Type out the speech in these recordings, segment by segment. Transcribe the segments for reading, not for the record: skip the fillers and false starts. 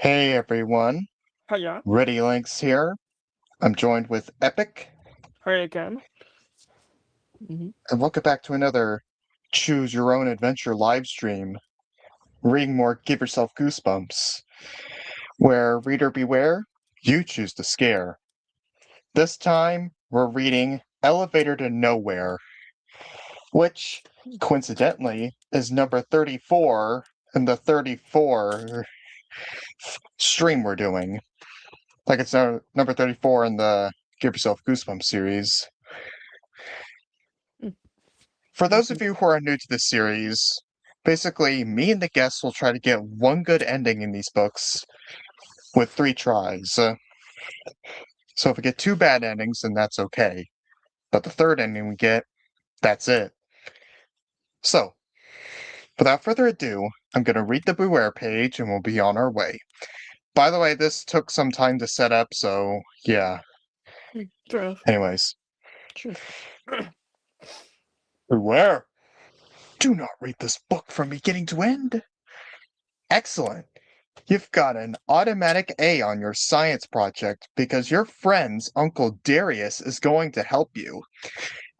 Hey everyone, Hiya. Reddy Linx here. I'm joined with Epic, Hi again. Hmm. and welcome back to another Choose Your Own Adventure live stream. Reading more Give Yourself Goosebumps, where reader beware, you choose to scare. This time, we're reading Elevator to Nowhere, which, coincidentally, is number 34 in the 34 stream we're doing. Like it's number 34 in the Give Yourself Goosebumps series. For those of you who are new to this series, basically, me and the guests will try to get one good ending in these books with 3 tries. So if we get 2 bad endings, then that's okay. But the third ending we get, that's it. So, without further ado, I'm going to read the Beware page and we'll be on our way. By the way, this took some time to set up, so yeah. Fair enough. Anyways, Sure. Beware! Do not read this book from beginning to end! Excellent! You've got an automatic A on your science project because your friend's Uncle Darius is going to help you.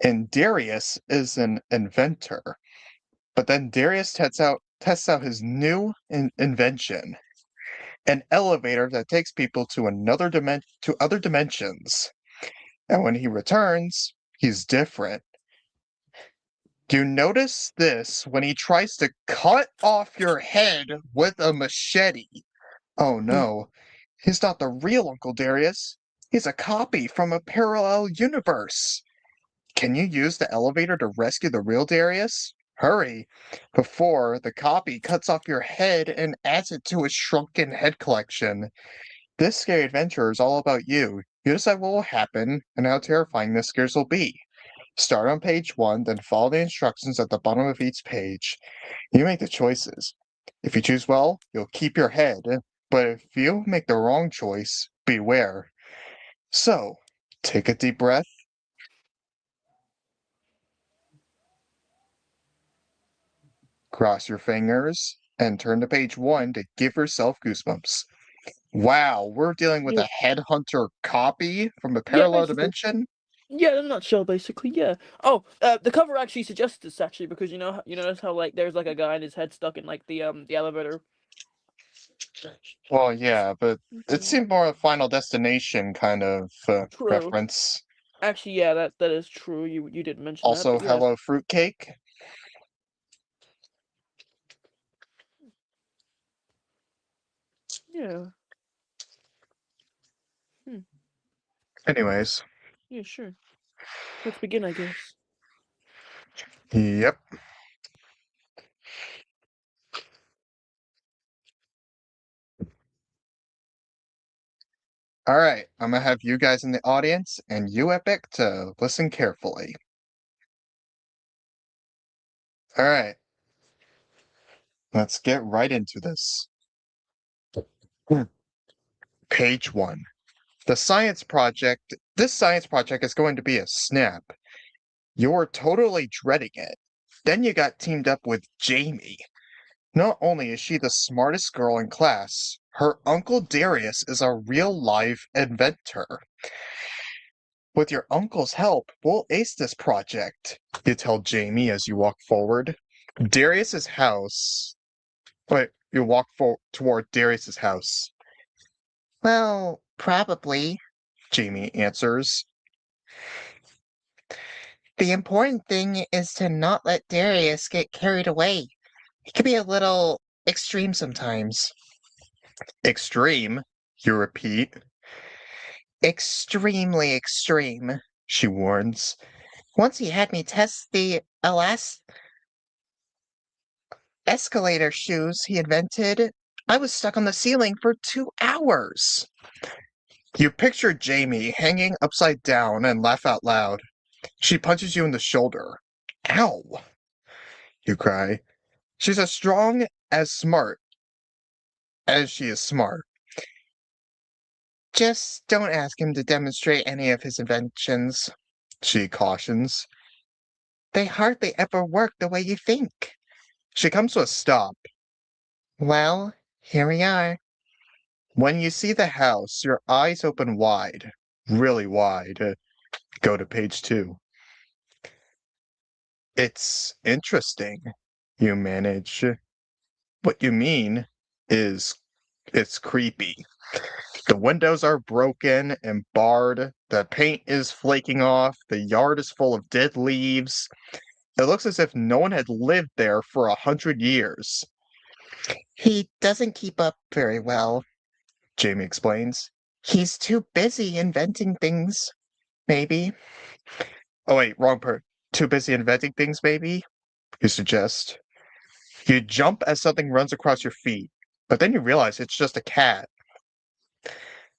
And Darius is an inventor. But then Darius tests out his new invention, an elevator that takes people to to other dimensions. And when he returns, he's different. You notice this when he tries to cut off your head with a machete. Oh no, he's not the real Uncle Darius. He's a copy from a parallel universe. Can you use the elevator to rescue the real Darius? Hurry, before the copy cuts off your head and adds it to his shrunken head collection. This scary adventure is all about you. You decide what will happen and how terrifying the scares will be. Start on page 1, then follow the instructions at the bottom of each page. You make the choices. If you choose well, you'll keep your head, but if you make the wrong choice, beware. So, take a deep breath, cross your fingers, and turn to page 1 to give yourself goosebumps. Wow, we're dealing with Yeah. a headhunter copy from a Yeah, parallel basically. dimension? Yeah, in a nutshell, basically. Yeah. Oh, the cover actually suggests this actually because you notice how like there's like a guy and his head stuck in like the elevator. Well, yeah, but it Mhm. seemed more a Final Destination kind of True. reference. Actually, yeah, that is true. You did mention that, Also, but yeah. Hello Fruitcake. Yeah. Hmm. Anyways, Yeah, sure. Let's begin, I guess. yep. All right, I'm gonna have you guys in the audience and you, Epic, to listen carefully. All right, let's get right into this. Hmm. Page 1. This science project is going to be a snap. You're totally dreading it. Then you got teamed up with Jamie. Not only is she the smartest girl in class, her uncle Darius is a real live inventor. With your uncle's help, we'll ace this project, you tell Jamie as you walk forward. Darius's house. Wait, you walk toward Darius's house. Well, probably, Jamie answers. The important thing is to not let Darius get carried away. He can be a little extreme sometimes. Extreme, you repeat. Extremely extreme, she warns. Once he had me test the escalator shoes he invented, I was stuck on the ceiling for 2 hours. You picture Jamie hanging upside down and laugh out loud. She punches you in the shoulder. Ow, you cry. She's as strong as smart as she is smart. Just don't ask him to demonstrate any of his inventions, she cautions. They hardly ever work the way you think. She comes to a stop. Well, here we are. When you see the house, your eyes open wide, really wide. Go to page 2. It's interesting, you manage. What you mean is it's creepy. The windows are broken and barred, the paint is flaking off, the yard is full of dead leaves. It looks as if no one had lived there for 100 years. He doesn't keep up very well, Jamie explains. He's too busy inventing things, maybe. Oh wait, wrong part. Too busy inventing things, maybe? You suggest. You jump as something runs across your feet, but then you realize it's just a cat.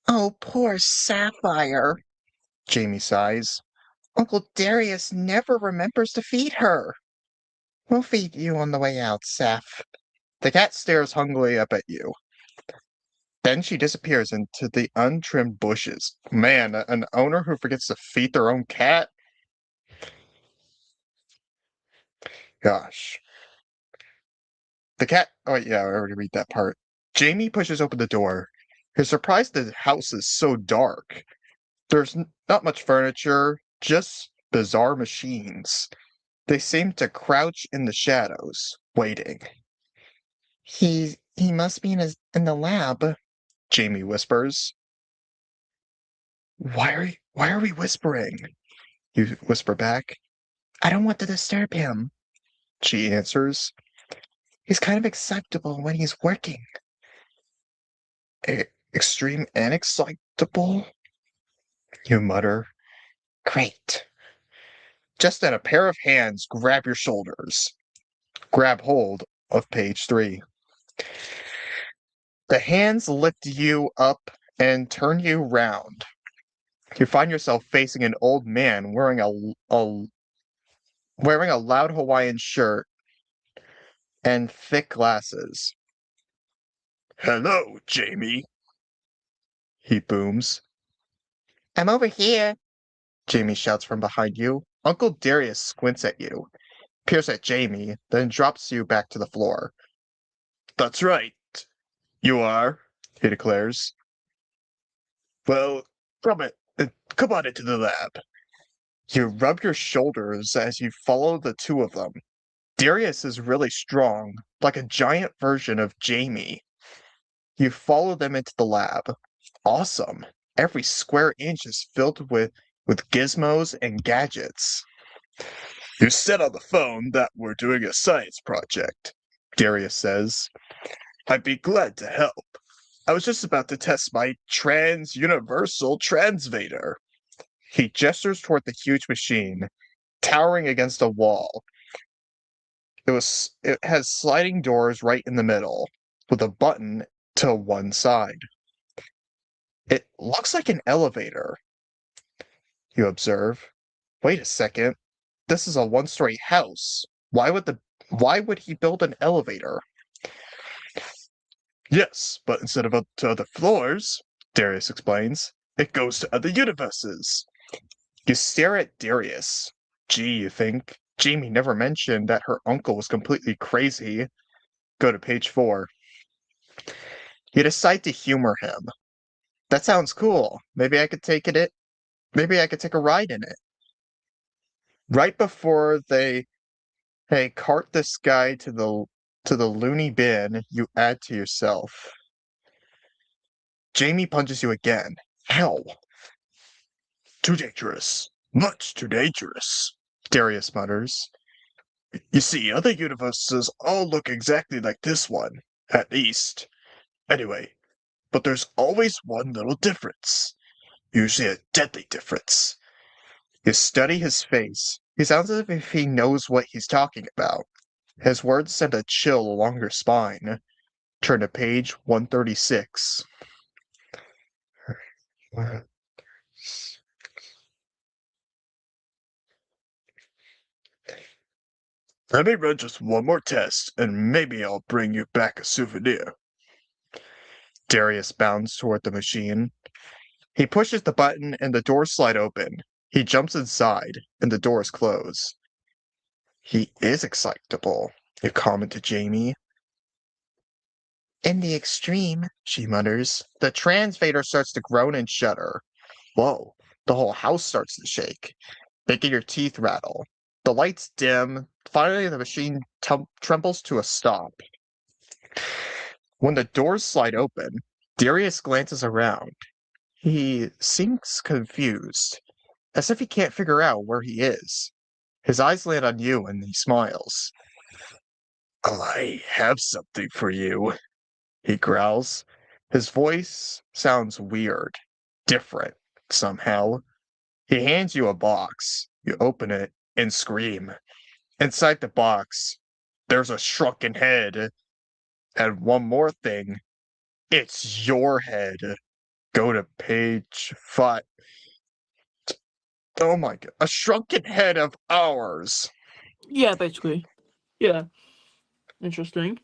Oh, poor Sapphire, Jamie sighs. Uncle Darius never remembers to feed her. We'll feed you on the way out, Saph. The cat stares hungrily up at you. Then she disappears into the untrimmed bushes. Man, an owner who forgets to feed their own cat? Gosh. The cat. Oh, yeah, I already read that part. Jamie pushes open the door. He's surprised the house is so dark. There's not much furniture, just bizarre machines. They seem to crouch in the shadows, waiting. He must be in the lab, Jamie whispers. Why are we whispering? You whisper back. I don't want to disturb him, she answers. He's kind of acceptable when he's working. Extreme and excitable? You mutter. Great. Just then a pair of hands grab your shoulders. Grab hold of page 3. The hands lift you up and turn you round. You find yourself facing an old man wearing wearing a loud Hawaiian shirt and thick glasses. Hello, Jamie, he booms. I'm over here, Jamie shouts from behind you. Uncle Darius squints at you, peers at Jamie, then drops you back to the floor. That's right, you are, he declares. Well, come on into the lab. You rub your shoulders as you follow the two of them. Darius is really strong, like a giant version of Jamie. You follow them into the lab. Awesome. Every square inch is filled with gizmos and gadgets. You said on the phone that we're doing a science project, Darius says. I'd be glad to help. I was just about to test my trans-universal transvator. He gestures toward the huge machine, towering against a wall. It has sliding doors right in the middle, with a button to one side. It looks like an elevator, you observe. Wait a second. This is a one-story house. Why would he build an elevator? Yes, but instead of up to other floors, Darius explains, it goes to other universes. You stare at Darius. Gee, you think. Jamie never mentioned that her uncle was completely crazy. Go to page 4. You decide to humor him. That sounds cool. Maybe I could take a ride in it. Right before they cart this guy to the loony bin, you add to yourself. Jamie punches you again. Ow! Too dangerous. Much too dangerous, Darius mutters. You see, other universes all look exactly like this one, at least. Anyway, but there's always one little difference. Usually a deadly difference. You study his face. He sounds as if he knows what he's talking about. His words send a chill along your spine. Turn to page 136. Let me run just one more test, and maybe I'll bring you back a souvenir. Darius bounds toward the machine. He pushes the button and the doors slide open. He jumps inside, and the doors close. He is excitable, you comment to Jamie. In the extreme, she mutters. The transvator starts to groan and shudder. Whoa, the whole house starts to shake, making your teeth rattle. The lights dim. Finally, the machine trembles to a stop. When the doors slide open, Darius glances around. He seems confused, as if he can't figure out where he is. His eyes land on you and he smiles. I have something for you, he growls. His voice sounds weird, different, somehow. He hands you a box. You open it and scream. Inside the box, there's a shrunken head. And one more thing, it's your head. Go to page 5. Oh my god, a shrunken head of ours. Yeah, basically. Yeah. Interesting.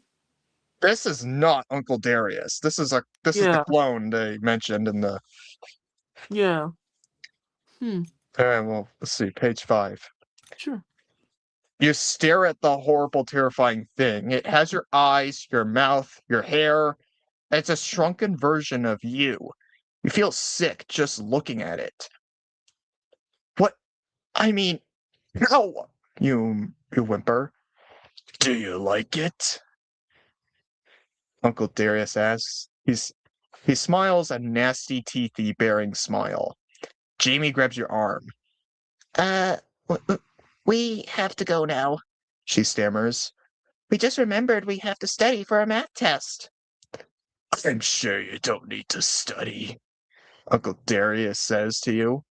This is not Uncle Darius. This is the Yeah. clone they mentioned in the. Yeah. Hmm. Well, let's see, page 5. Sure. You stare at the horrible, terrifying thing. It has your eyes, your mouth, your hair. It's a shrunken version of you. You feel sick just looking at it. What? I mean, no! You whimper. Do you like it? Uncle Darius asks. He smiles a nasty, teethy, bearing smile. Jamie grabs your arm. Uh, we have to go now, she stammers. We just remembered we have to study for a math test. I'm sure you don't need to study, Uncle Darius says to you.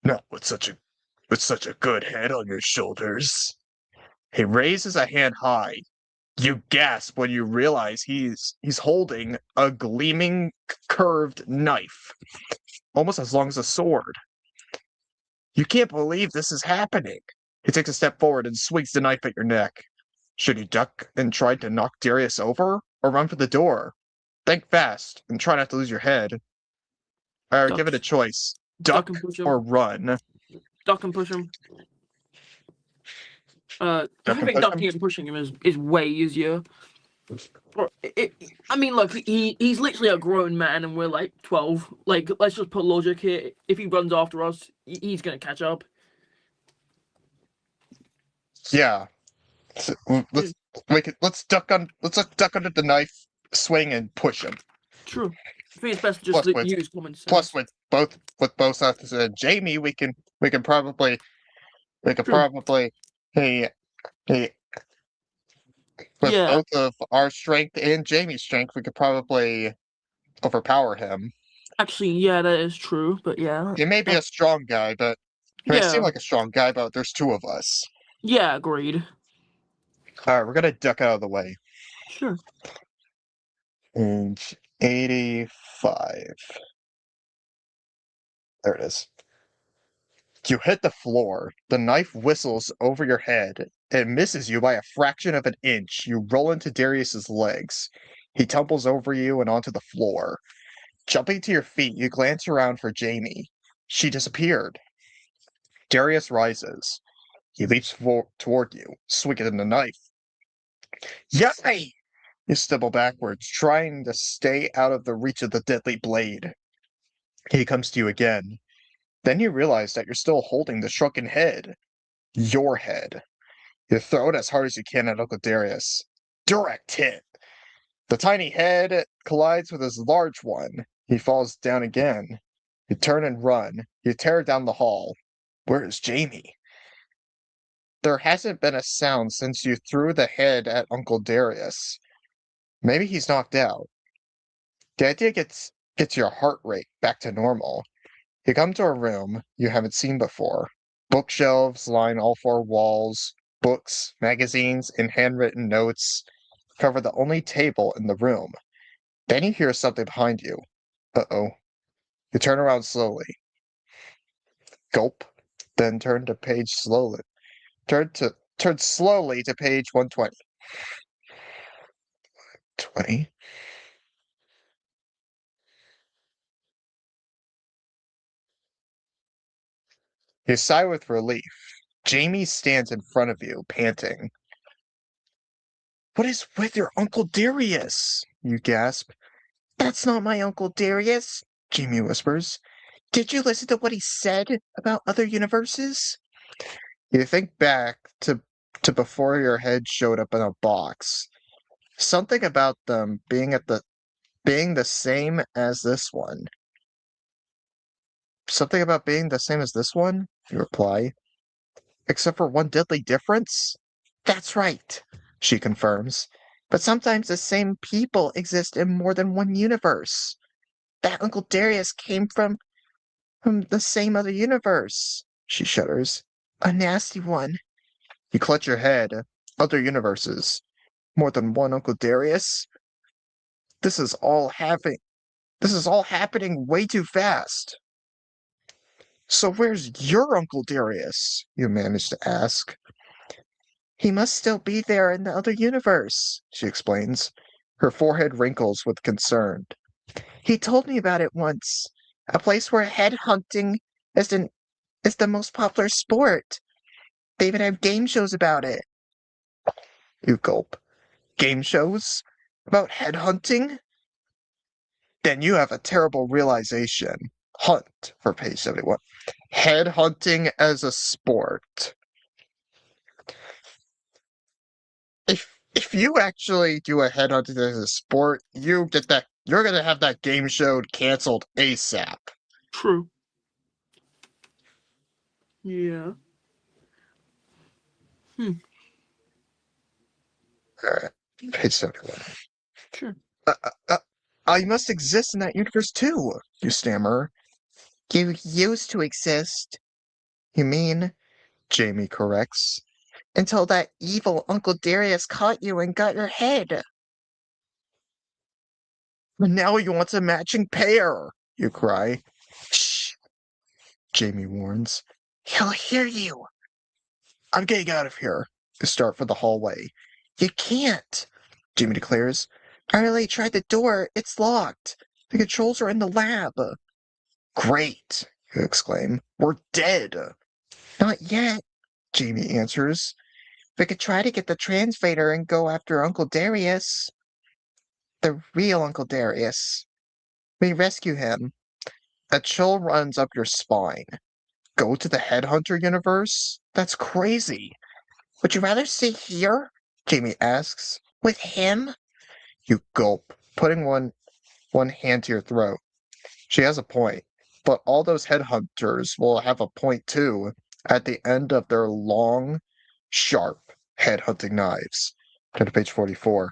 Not with such a good head on your shoulders. He raises a hand high. You gasp when you realize he's holding a gleaming curved knife, almost as long as a sword. You can't believe this is happening. He takes a step forward and swings the knife at your neck. Should you duck and try to knock Darius over, or run for the door? Think fast and try not to lose your head. Or give it a Ducks. choice. Duck and Duck push him. or run. Duck and push him. Duck I and think push him? ducking and pushing him is way easier. I mean, look, he's literally a grown man, and we're like 12. Like, let's just put logic here. If he runs after us, he's gonna catch up. Yeah. Yeah, Let's duck under the knife, swing and push him. true. I think it's best to just Plus with use common plus sense. with both us and Jamie, we can probably we could True. probably hey hey with Yeah. both of our strength and Jamie's strength, we could probably overpower him. Actually, yeah, that is true. But yeah. He may be a strong guy, but he may seem Yeah. like a strong guy, but there's two of us. Yeah. Agreed. Alright, we're gonna duck out of the way. Sure. Page 85. There it is. You hit the floor. The knife whistles over your head. It misses you by a fraction of an inch. You roll into Darius's legs. He tumbles over you and onto the floor. Jumping to your feet, you glance around for Jamie. She disappeared. Darius rises. He leaps toward you, swinging the knife. Yay! You stumble backwards, trying to stay out of the reach of the deadly blade. He comes to you again. Then you realize that you're still holding the shrunken head. Your head. You throw it as hard as you can at Uncle Darius. Direct hit. The tiny head collides with his large one. He falls down again. You turn and run. You tear down the hall. Where is Jamie? There hasn't been a sound since you threw the head at Uncle Darius. Maybe he's knocked out. The idea gets your heart rate back to normal. You come to a room you haven't seen before. Bookshelves line all four walls. Books, magazines, and handwritten notes cover the only table in the room. Then you hear something behind you. Uh-oh. You turn around slowly. Gulp. Then turn slowly to page 120. 20. You sigh with relief. Jamie stands in front of you, panting. What is with your Uncle Darius? You gasp. That's not my Uncle Darius, Jamie whispers. Did you listen to what he said about other universes? You think back to before your head showed up in a box. Something about them being the same as this one. Something about being the same as this one? You reply. Except for one deadly difference? That's right, she confirms. But sometimes the same people exist in more than one universe. That Uncle Darius came from the same other universe. She shudders. A nasty one. You clutch your head. Other universes. More than one Uncle Darius? This is all happening. This is all happening way too fast. So where's your Uncle Darius? You manage to ask. He must still be there in the other universe, she explains. Her forehead wrinkles with concern. He told me about it once. A place where head hunting is the most popular sport. They even have game shows about it. You gulp. Game shows? About head hunting? Then you have a terrible realization. Hunt for page 71. Head hunting as a sport. If you actually do a headhunting as a sport, you're gonna have that game show canceled ASAP. True. Yeah. Hmm. Alright. Page 71. Sure. Uh, uh, uh, I must exist in that universe too, you stammer. You used to exist. You mean, Jamie corrects, until that evil Uncle Darius caught you and got your head. And now you want a matching pair, you cry. Shh, Jamie warns. He'll hear you. I'm getting out of here. You start for the hallway. You can't, Jamie declares. I already tried the door. It's locked. The controls are in the lab. Great, you exclaim. We're dead. Not yet, Jamie answers. We could try to get the transvator and go after Uncle Darius. The real Uncle Darius. We rescue him. A chill runs up your spine. Go to the Headhunter universe? That's crazy. Would you rather stay here? Jamie asks. With him? You gulp, putting one hand to your throat. She has a point, but all those headhunters will have a point too at the end of their long, sharp headhunting knives. Turn to page 44.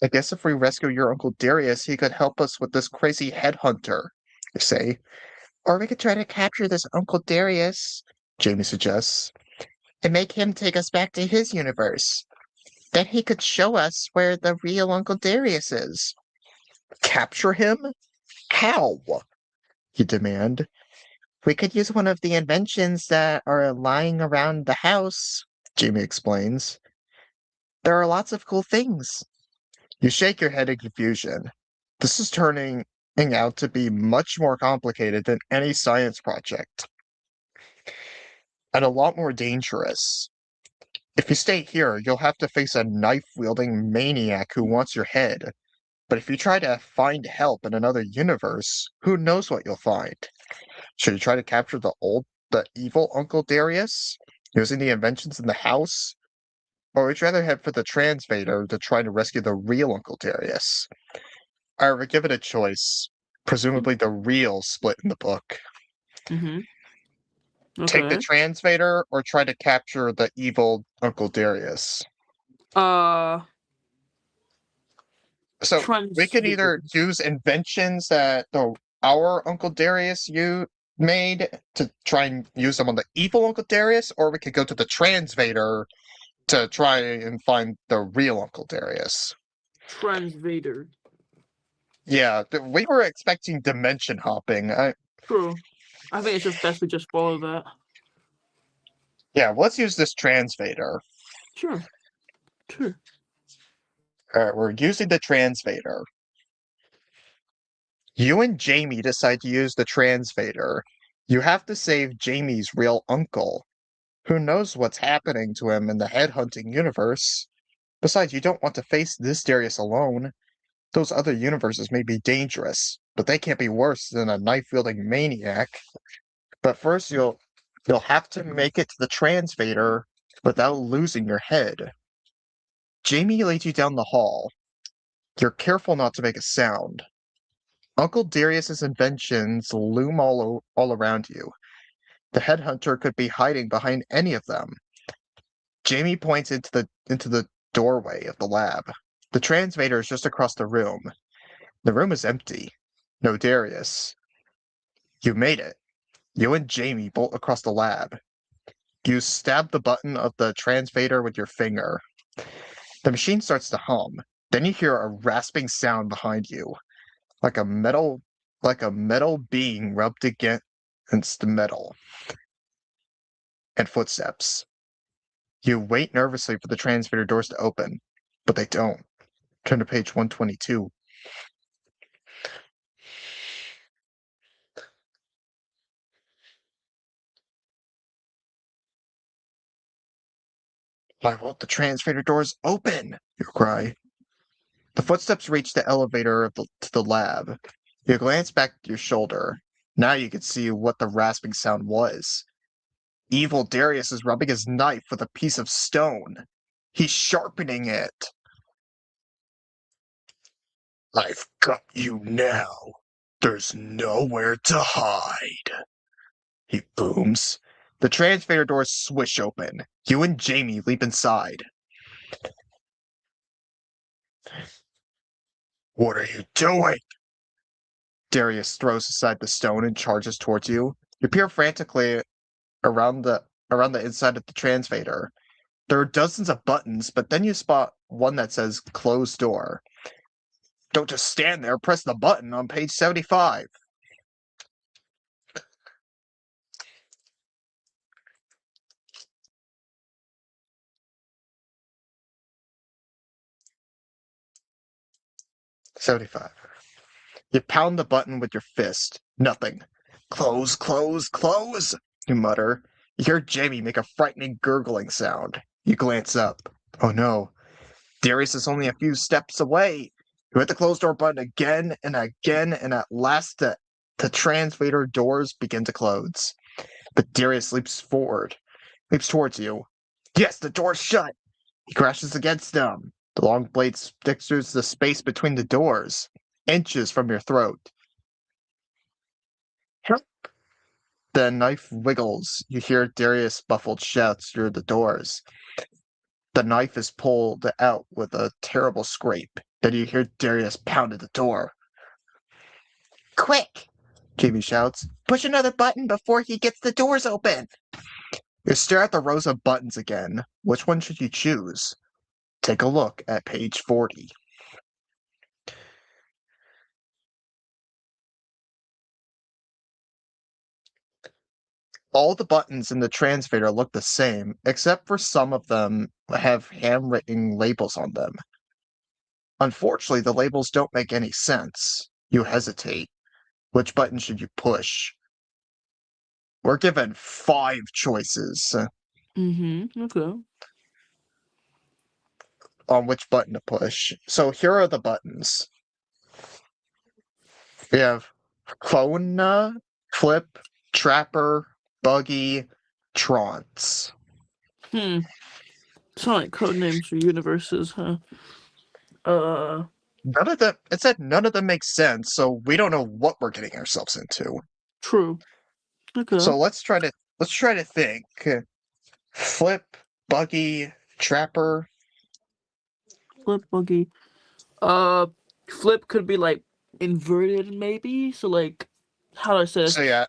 I guess if we rescue your Uncle Darius, he could help us with this crazy headhunter, you say. Or we could try to capture this Uncle Darius, Jamie suggests, and make him take us back to his universe. Then he could show us where the real Uncle Darius is. Capture him? How? You demand. We could use one of the inventions that are lying around the house, Jamie explains. There are lots of cool things. You shake your head in confusion. This is turning out to be much more complicated than any science project, and a lot more dangerous. If you stay here, you'll have to face a knife-wielding maniac who wants your head. But if you try to find help in another universe, who knows what you'll find? Should you try to capture the evil Uncle Darius, using the inventions in the house? Or would you rather head for the Transvader to try to rescue the real Uncle Darius? I would give it a choice. Presumably the real split in the book. Mm-hmm. Take the Okay. Transvader or try to capture the evil Uncle Darius. Uh, So we can transvader. either use inventions that our Uncle Darius you made to try and use them on the evil Uncle Darius, or we could go to the Transvader to try and find the real Uncle Darius. Transvader. Yeah, we were expecting dimension hopping. True. I think it's just best we just follow that. Yeah, let's use this Transvader. Sure. Sure. Alright, we're using the Transvader. You and Jamie decide to use the transvader. You have to save Jamie's real uncle. Who knows what's happening to him in the headhunting universe? Besides, you don't want to face this Darius alone. Those other universes may be dangerous, but they can't be worse than a knife-wielding maniac. But first, you'll have to make it to the transvader without losing your head. Jamie leads you down the hall. You're careful not to make a sound. Uncle Darius's inventions loom all around you. The headhunter could be hiding behind any of them. Jamie points into the doorway of the lab. The transvader is just across the room. The room is empty. No Darius. You made it. You and Jamie bolt across the lab. You stab the button of the transvader with your finger. The machine starts to hum. Then you hear a rasping sound behind you, like a metal being rubbed against the metal, and footsteps. You wait nervously for the transvader doors to open, but they don't. Turn to page 122. Why won't the transvader doors open? You cry. The footsteps reach the elevator to the lab. You glance back at your shoulder. Now you can see what the rasping sound was. Evil Darius is rubbing his knife with a piece of stone. He's sharpening it. I've got you now. There's nowhere to hide. He booms. The transvader doors swish open. You and Jamie leap inside. What are you doing? Darius throws aside the stone and charges towards you. You peer frantically around the inside of the transvader. There are dozens of buttons, but then you spot one that says closed door. Don't just stand there, press the button on page 75. You pound the button with your fist. Nothing. Close, close, close, you mutter. You hear Jamie make a frightening gurgling sound. You glance up. Oh no. Darius is only a few steps away. You hit the closed door button again and again, and at last the transvader doors begin to close. But Darius leaps towards you. Yes, the door's shut. He crashes against them. The long blade sticks through the space between the doors, inches from your throat. Help! The knife wiggles. You hear Darius' muffled shouts through the doors. The knife is pulled out with a terrible scrape. Then you hear Darius pound at the door. Quick! Jamie shouts. Push another button before he gets the doors open. You stare at the rows of buttons again. Which one should you choose? Take a look at page 40. All the buttons in the transvader look the same, except for some of them have handwritten labels on them. Unfortunately, the labels don't make any sense. You hesitate. Which button should you push? We're given 5 choices Okay. on which button to push. So here are the buttons. We have Clona, Flip, Trapper, Buggy, Trance. Sound like code names for universes, huh? None of them, it said none of them make sense, so we don't know what we're getting ourselves into. True. Okay. So let's try to think. Flip, Buggy, Trapper. Flip buggy. Uh, flip could be like inverted, maybe. So like, how do I say this? So yeah,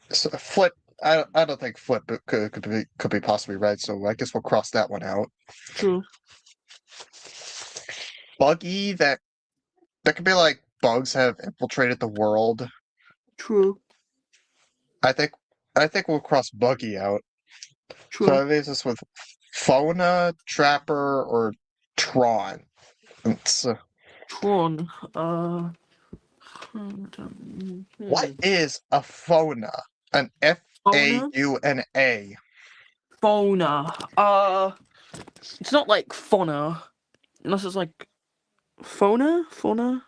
so Flip. I don't think Flip could be possibly right. So I guess we'll cross that one out. True. Buggy, that could be like bugs have infiltrated the world. True. I think I think we'll cross Buggy out. So True. that leaves us with Fauna, Trapper, or Tron. It's, Tron. What Hmm. is a fauna? An Fauna? Fauna. Fauna. It's not like fauna, unless it's like fauna? Fauna?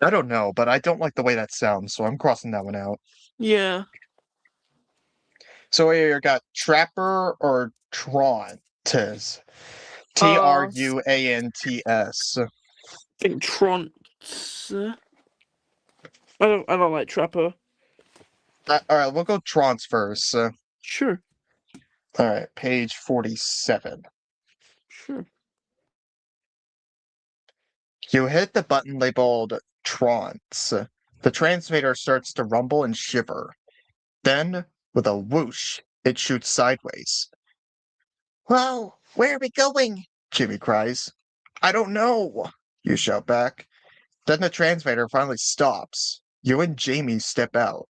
I don't know, but I don't like the way that sounds, so I'm crossing that one out. Yeah. So we got Trapper or Traunt. I Truants. think Trance. I don't like Trapper. Alright, we'll go Trance first. Sure. Alright, page 47. Sure. You hit the button labeled Trance. The transmitter starts to rumble and shiver. Then, with a whoosh, it shoots sideways. Whoa, where are we going? Jimmy cries. I don't know, you shout back. Then the transmitter finally stops. You and Jamie step out.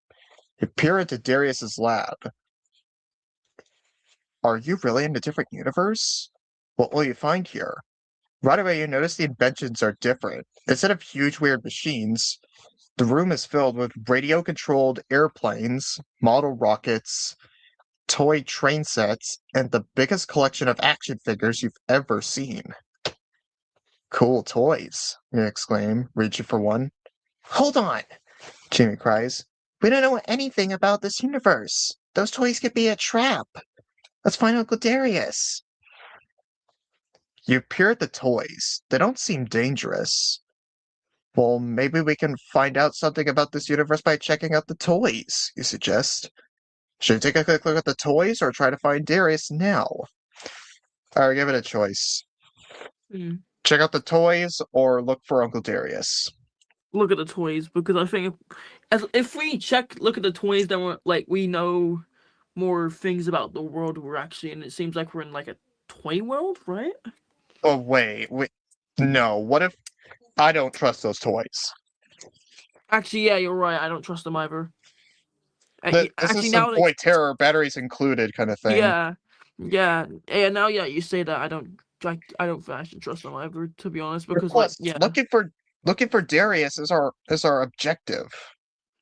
You peer into Darius's lab. Are you really in a different universe? What will you find here? Right away, you notice the inventions are different. Instead of huge, weird machines, the room is filled with radio controlled airplanes, model rockets, toy train sets, and the biggest collection of action figures you've ever seen. Cool toys, you exclaim, reaching for one. Hold on, Jimmy cries. We don't know anything about this universe. Those toys could be a trap. Let's find Uncle Darius. You peer at the toys. They don't seem dangerous. Well, maybe we can find out something about this universe by checking out the toys, you suggest. Should we take a quick look at the toys or try to find Darius now? Alright, give it a choice. Hmm. Check out the toys or look for Uncle Darius. Look at the toys because I think if we look at the toys, then we know more things about the world we're actually in. It seems like we're in like a toy world, right? Oh, wait. No, what if I don't trust those toys? Actually, yeah, you're right. I don't trust them either. This is Actually, some now that toy terror, batteries included kind of thing. yeah, yeah. Now, yeah, you say that I don't think I should trust them either. To be honest, because Plus, yeah, looking for Darius is our objective.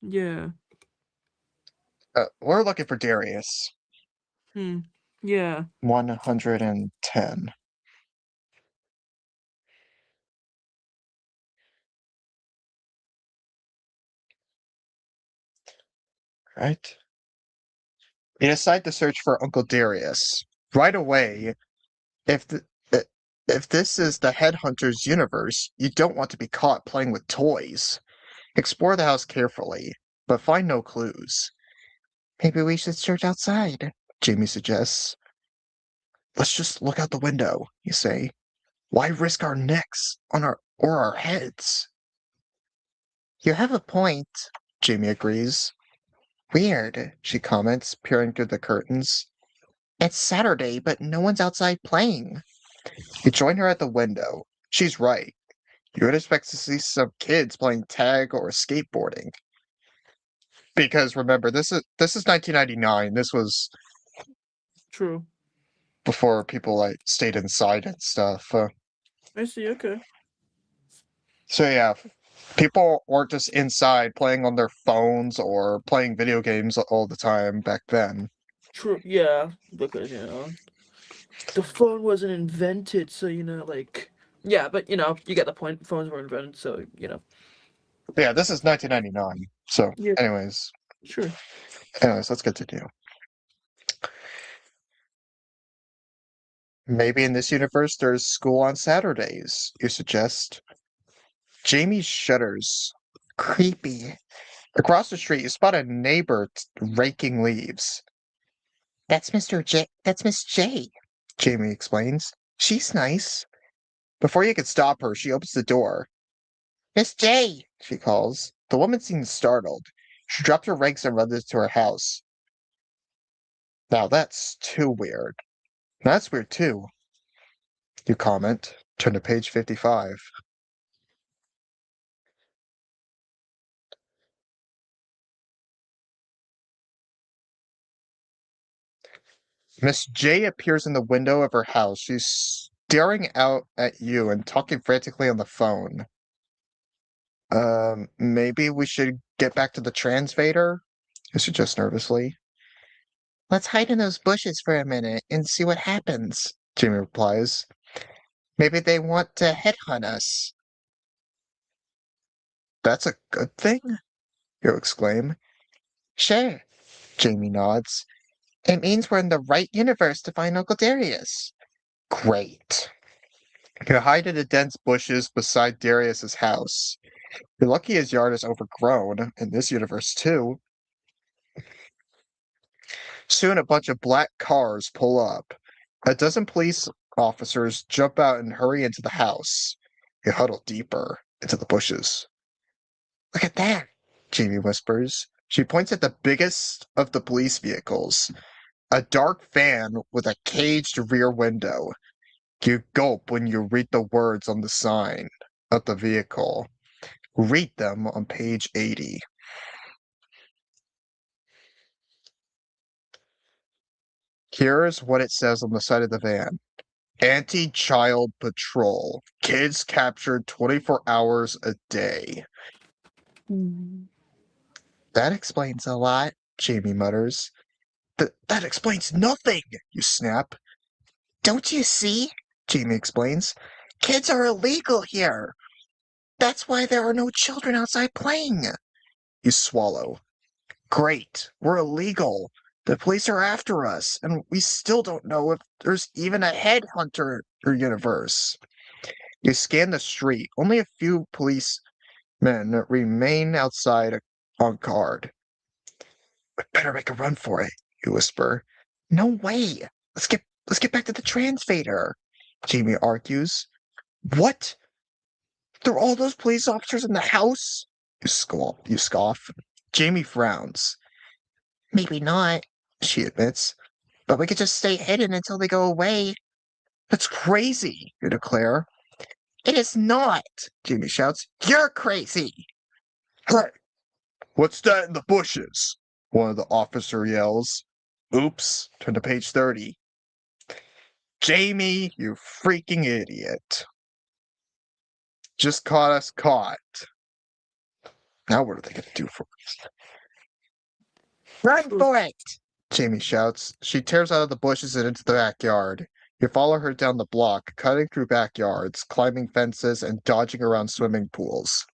yeah, We're looking for Darius. hmm, yeah, 110. Right? You decide to search for Uncle Darius. Right away, if the, i- if this is the headhunter's universe, you don't want to be caught playing with toys. Explore the house carefully, but find no clues. Maybe we should search outside, Jamie suggests. Let's just look out the window, you say. Why risk our necks on our heads? You have a point, Jamie agrees. Weird, she comments, peering through the curtains. It's Saturday, but no one's outside playing. You join her at the window. She's right. You would expect to see some kids playing tag or skateboarding. Because remember, this is 1999. This was true. before people like stayed inside and stuff. I see. Okay, So yeah, people weren't just inside playing on their phones or playing video games all the time back then. true. Yeah, because the phone wasn't invented, so yeah, but you get the point. Phones were invented, so Yeah, this is 1999. So, yeah, anyways, sure. let's continue. Maybe in this universe there's school on Saturdays, you suggest. Jamie shudders. Creepy. Across the street, you spot a neighbor raking leaves. That's Mr. J. That's Miss J. Jamie explains. She's nice. Before you can stop her, she opens the door. Miss J, she calls. The woman seems startled. She drops her rakes and runs into her house. Now that's too weird. That's weird too, you comment. Turn to page 55. Miss J appears in the window of her house. She's staring out at you and talking frantically on the phone. Maybe we should get back to the transvader? He suggests nervously. Let's hide in those bushes for a minute and see what happens, Jamie replies. Maybe they want to headhunt us. That's a good thing? You exclaim. Sure, Jamie nods. It means we're in the right universe to find Uncle Darius. Great. You hide in the dense bushes beside Darius's house. You're lucky his yard is overgrown, in this universe too. Soon a bunch of black cars pull up. A dozen police officers jump out and hurry into the house. You huddle deeper into the bushes. Look at that, Jamie whispers. She points at the biggest of the police vehicles, a dark van with a caged rear window. You gulp when you read the words on the sign of the vehicle. Read them on page 80. Here's what it says on the side of the van. Anti-child patrol. Kids captured 24 hours a day. Mm. That explains a lot, Jamie mutters. That explains nothing, you snap. Don't you see? Jamie explains. Kids are illegal here. That's why there are no children outside playing. You swallow. Great, we're illegal. The police are after us, and we still don't know if there's even a headhunter or universe. You scan the street. Only a few policemen remain outside on guard. We better make a run for it, you whisper. No way. Let's get back to the transvader, Jamie argues. What? There are all those police officers in the house? You scoff. Jamie frowns. Maybe not, she admits. But we could just stay hidden until they go away. That's crazy, you declare. It is not, Jamie shouts. You're crazy. Hey, what's that in the bushes? One of the officer yells. Oops, turn to page 30. Jamie, you freaking idiot. Just caught us caught. Now what are they going to do for us? Run for it! Jamie shouts. She tears out of the bushes and into the backyard. You follow her down the block, cutting through backyards, climbing fences, and dodging around swimming pools.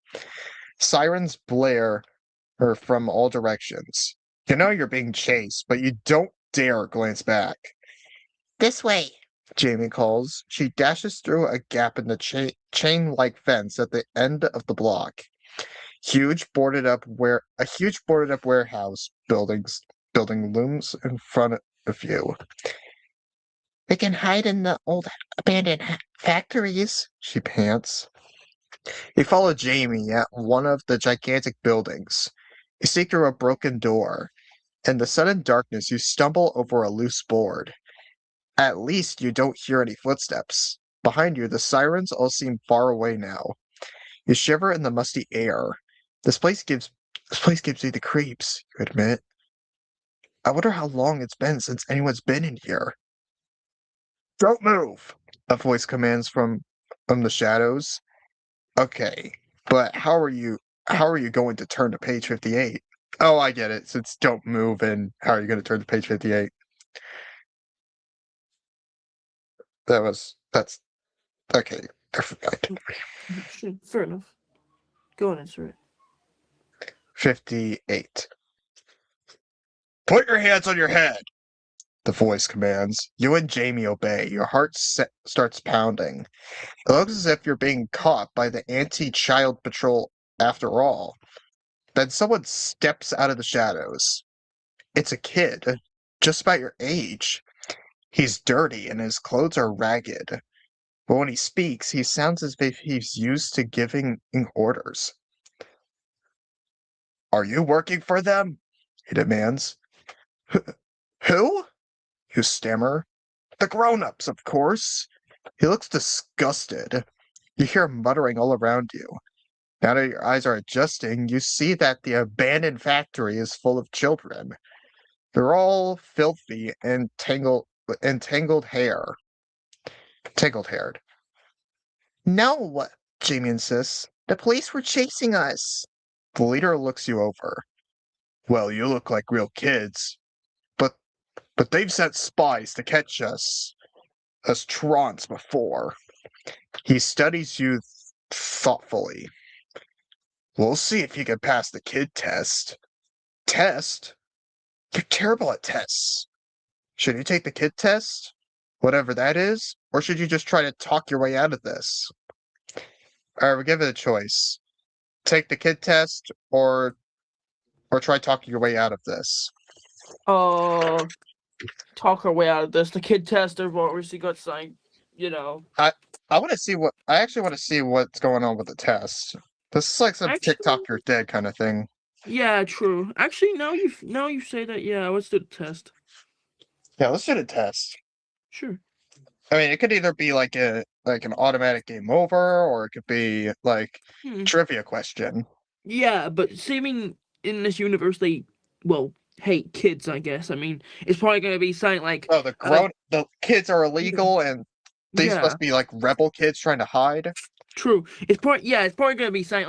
Sirens blare her from all directions. You know you're being chased, but you don't dare glance back. This way, Jamie calls. She dashes through a gap in the chain-like fence at the end of the block. A huge boarded up warehouse building looms in front of you. They can hide in the old abandoned factories, she pants. You follow Jamie at one of the gigantic buildings. You see through a broken door. In the sudden darkness, you stumble over a loose board. At least you don't hear any footsteps. Behind you, the sirens all seem far away now. You shiver in the musty air. This place gives me the creeps, you admit. I wonder how long it's been since anyone's been in here. Don't move, a voice commands from the shadows. Okay, but how are you going to turn to page 58? Oh, I get it. Since don't move and how are you going to turn to page 58? That's okay. I forgot. Sure, fair enough. Go on, answer it. 58. Put your hands on your head, the voice commands. You and Jamie obey. Your heart starts pounding. It looks as if you're being caught by the anti-child patrol after all. Then someone steps out of the shadows. It's a kid, just about your age. He's dirty and his clothes are ragged. But when he speaks, he sounds as if he's used to giving orders. Are you working for them? He demands. Who? You stammer. The grown-ups, of course. He looks disgusted. You hear muttering all around you. Now that your eyes are adjusting, you see that the abandoned factory is full of children. They're all filthy and tangled haired. No, Jamie insists. The police were chasing us. The leader looks you over. Well, you look like real kids, but they've sent spies to catch us as Trons before. He studies you thoughtfully. We'll see if you can pass the kid test. Test? You're terrible at tests. Should you take the kid test? Whatever that is? Or should you just try to talk your way out of this? Alright, we give it a choice. Take the kid test or try talking your way out of this. Uh, talk our way out of this. The kid tester obviously got something, you know. I I want to see what I actually want to see what's going on with the test. This is like some TikTok Actually, you're dead kind of thing. yeah, true. Actually, now you say that, yeah, let's do the test. Yeah, let's do the test. Sure. I mean, it could either be like an automatic game over, or it could be like Hmm. trivia question. Yeah, but seeming in this universe they, well, hate kids, I guess. I mean, it's probably gonna be something like, Oh, uh, the kids are yeah, illegal, and these yeah, must be like rebel kids trying to hide. true. It's probably gonna be something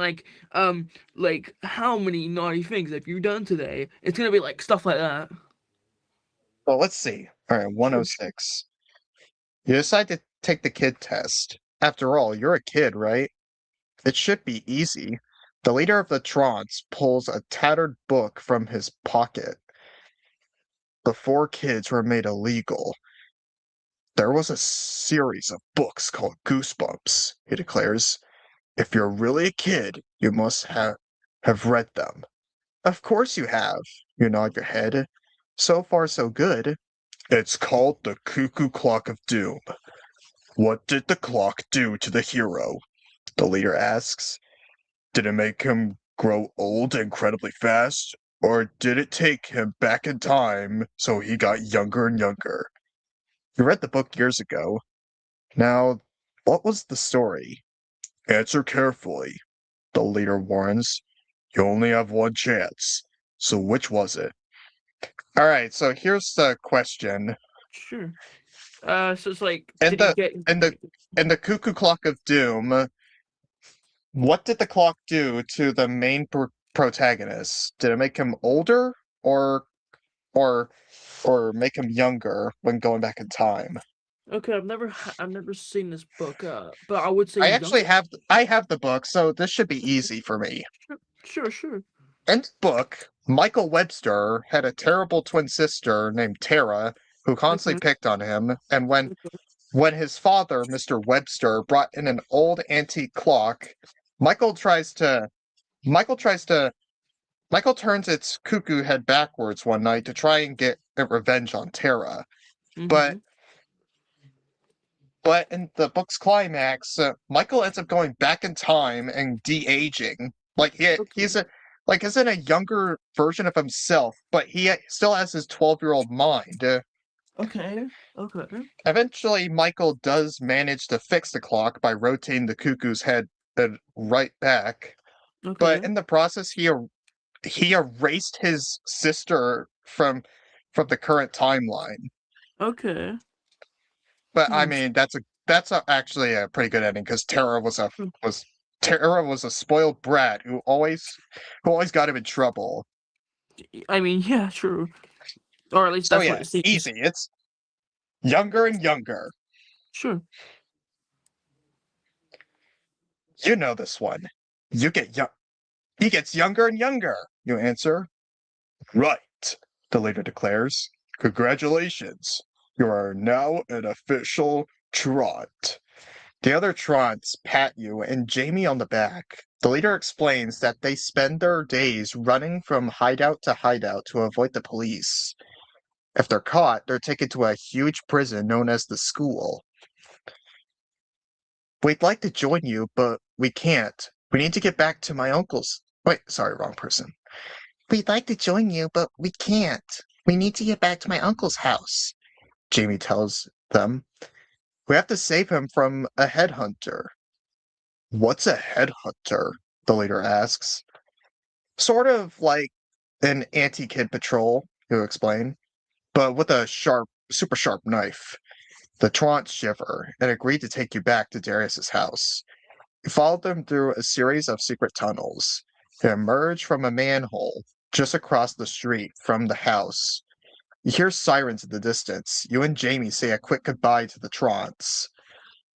like how many naughty things have you done today? It's gonna be like stuff like that. Well, let's see. All right, Sure. 106. You decide to take the kid test. After all, you're a kid, right? It should be easy. The leader of the Trons pulls a tattered book from his pocket. Before kids were made illegal, there was a series of books called Goosebumps, he declares. If you're really a kid, you must have read them. Of course you have, you nod your head. So far, so good. It's called the Cuckoo Clock of Doom. What did the clock do to the hero? The leader asks. Did it make him grow old incredibly fast? Or did it take him back in time so he got younger and younger? You read the book years ago. Now, what was the story? Answer carefully, the leader warns. You only have one chance. So which was it? Alright, so here's the question. Sure. So it's like, In did he the get? in the in the Cuckoo Clock of Doom, what did the clock do to the main protagonist? Did it make him older or or or make him younger when going back in time? Okay, I've never seen this book. But I would say younger. I have the book, so this should be easy for me. Sure, sure, sure. In the book, Michael Webster had a terrible twin sister named Tara who constantly Okay, picked on him, and okay, when his father, Mr. Webster, brought in an old antique clock, Michael tries to Michael tries to Michael turns its cuckoo head backwards one night to try and get revenge on Tara. But mm-hmm. in the book's climax, Michael ends up going back in time and de-aging. Like Okay, he's in a younger version of himself, but he still has his 12-year-old mind. okay, okay, Eventually, Michael does manage to fix the clock by rotating the cuckoo's head right back, but okay, in the process, he erased his sister from the current timeline. okay. But I Hmm. mean, actually a pretty good ending because was Tara was a spoiled brat who always got him in trouble. I mean, yeah, true. Or at least So that's what yeah, it seems. easy. It's younger and younger. Sure. You know this one. You get young. He gets younger and younger. You answer. Right, the leader declares. Congratulations. You are now an official Trot. The other Trons pat you and Jamie on the back. The leader explains that they spend their days running from hideout to hideout to avoid the police. If they're caught, they're taken to a huge prison known as the school. We'd like to join you, but we can't. We need to get back to my uncle's. Wait, sorry, wrong person. We'd like to join you, but we can't. We need to get back to my uncle's house, Jamie tells them. We have to save him from a headhunter. What's a headhunter? The leader asks. Sort of like an anti-kid patrol, he'll explain, but with a super sharp knife. The Trant shiver and agreed to take you back to Darius's house. You follow them through a series of secret tunnels. You emerge from a manhole just across the street from the house. You hear sirens in the distance. You and Jamie say a quick goodbye to the Trons.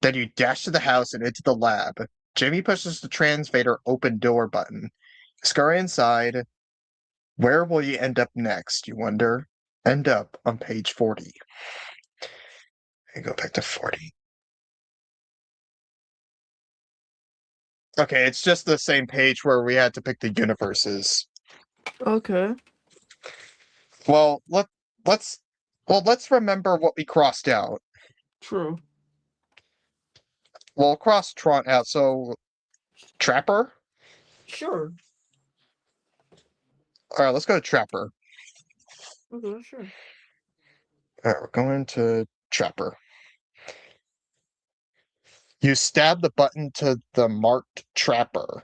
Then you dash to the house and into the lab. Jamie pushes the transvator open door button. Scurry inside. Where will you end up next, you wonder? End up on page 40. And go back to 40. Okay, it's just the same page where we had to pick the universes. Okay. Well, let's let's remember what we crossed out. True. We'll cross Tron out. So Trapper. Sure. All right, let's go to Trapper. Okay, sure. All right, we're going to Trapper. You stab the button to the marked Trapper.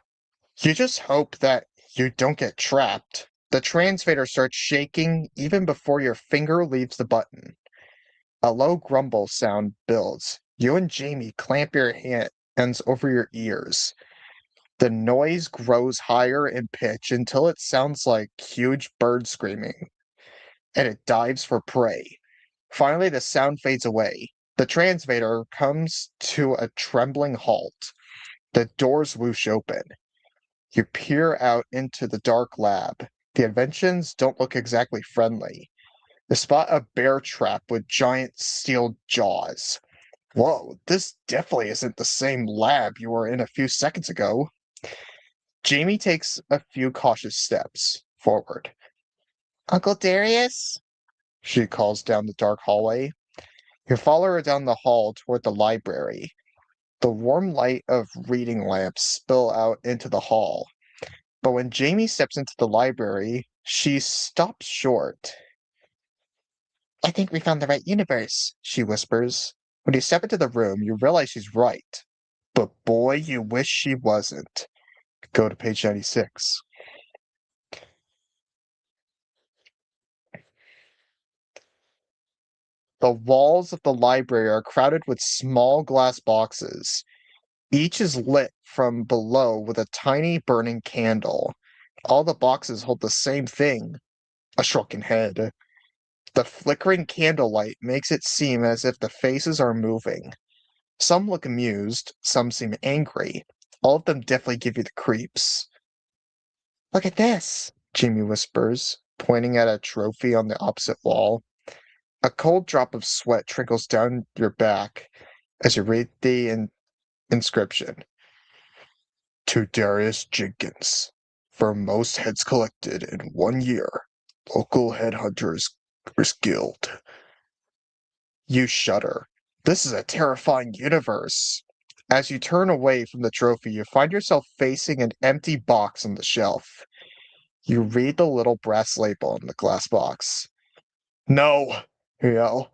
You just hope that you don't get trapped. The transvator starts shaking even before your finger leaves the button. A low grumble sound builds. You and Jamie clamp your hands over your ears. The noise grows higher in pitch until it sounds like huge birds screaming, and it dives for prey. Finally, the sound fades away. The transvator comes to a trembling halt. The doors whoosh open. You peer out into the dark lab. The inventions don't look exactly friendly. You spot a bear trap with giant steel jaws. Whoa, this definitely isn't the same lab you were in a few seconds ago. Jamie takes a few cautious steps forward. Uncle Darius? She calls down the dark hallway. You follow her down the hall toward the library. The warm light of reading lamps spill out into the hall. But when Jamie steps into the library, she stops short. I think we found the right universe, she whispers. When you step into the room, you realize she's right. But boy, you wish she wasn't. Go to page 96. The walls of the library are crowded with small glass boxes. Each is lit from below with a tiny burning candle. All the boxes hold the same thing, a shrunken head. The flickering candlelight makes it seem as if the faces are moving. Some look amused, some seem angry. All of them definitely give you the creeps. Look at this, Jamie whispers, pointing at a trophy on the opposite wall. A cold drop of sweat trickles down your back as you read the inscription. To Darius Jenkins. For most heads collected in 1 year, local headhunters guild. You shudder. This is a terrifying universe. As you turn away from the trophy, you find yourself facing an empty box on the shelf. You read the little brass label on the glass box. No! You yell.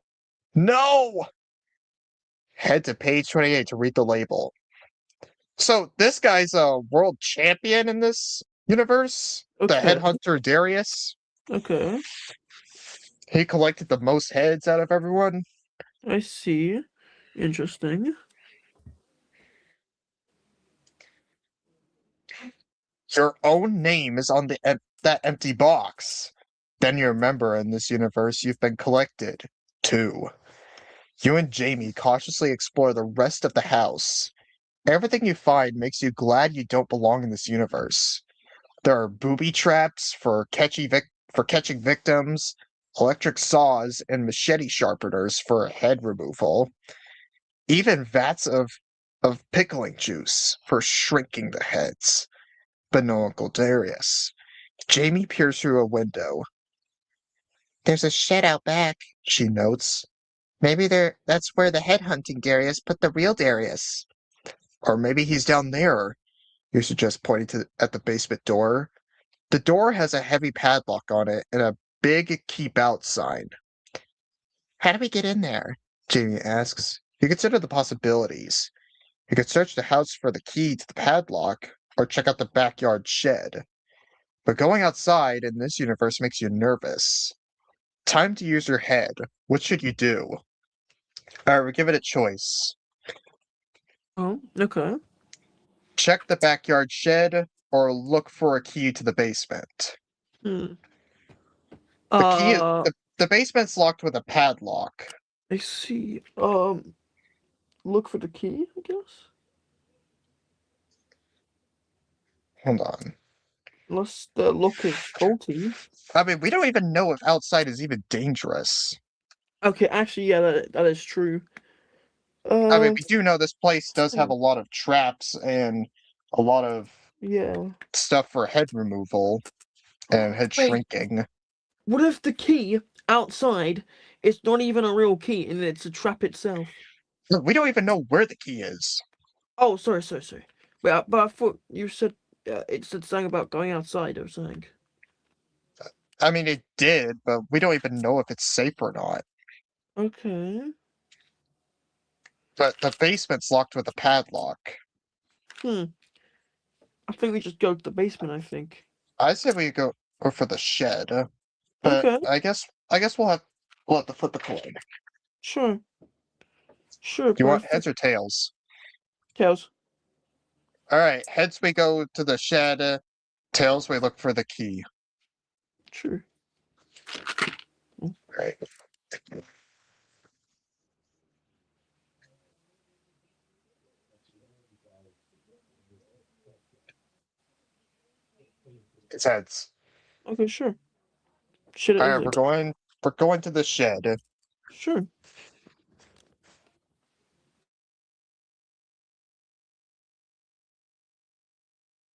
No! Head to page 28 to read the label. So this guy's a world champion in this universe? The Okay. headhunter Darius? Okay. He collected the most heads out of everyone? I see. Interesting. Your own name is on that empty box. Then you remember in this universe you've been collected. Too. You and Jamie cautiously explore the rest of the house. Everything you find makes you glad you don't belong in this universe. There are booby traps for catching victims, electric saws, and machete sharpeners for head removal. Even vats of pickling juice for shrinking the heads. But no Uncle Darius. Jamie peers through a window. There's a shed out back, she notes. Maybe that's where the headhunting Darius put the real Darius. Or maybe he's down there, you suggest, pointing at the basement door. The door has a heavy padlock on it and a big keep out sign. How do we get in there? Jamie asks. You consider the possibilities. You could search the house for the key to the padlock, or check out the backyard shed. But going outside in this universe makes you nervous. Time to use your head. What should you do? Alright, we give it a choice. Oh, okay. Check the backyard shed or look for a key to the basement. Hmm. The key Uh, the basement's locked with a padlock. I see. Look for the key, I guess. Hold on. Unless the look is faulty. I mean, we don't even know if outside is even dangerous. Okay, actually, yeah, that is true. I mean, Uh, we do know this place does have hmm, a lot of traps and a lot of yeah. stuff for head removal and head Wait, shrinking. what if the key outside is not even a real key and it's a trap itself? Look, we don't even know where the key is. Oh, sorry. But I thought you said it said something about going outside or something. I mean, it did, but we don't even know if it's safe or not. Okay. But the basement's locked with a padlock. Hmm. I think we just go to the basement, I think. I say we go for the shed, but Okay, I guess we'll have to flip a coin. sure. Sure, Do you want perfect. heads or tails? Tails. All right, heads we go to the shed. Tails we look for the key. Sure. All right. It's heads. Okay, sure. Shit All is right, it? we're going to the shed. Sure.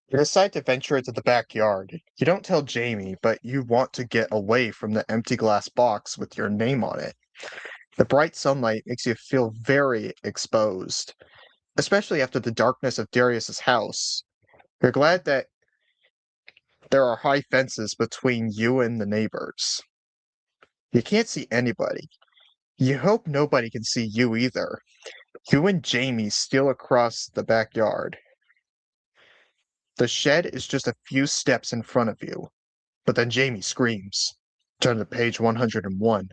You decide to venture into the backyard. You don't tell Jamie, but you want to get away from the empty glass box with your name on it. The bright sunlight makes you feel very exposed, especially after the darkness of Darius's house. You're glad that there are high fences between you and the neighbors. You can't see anybody. You hope nobody can see you either. You and Jamie steal across the backyard. The shed is just a few steps in front of you, but then Jamie screams. Turn to page 101.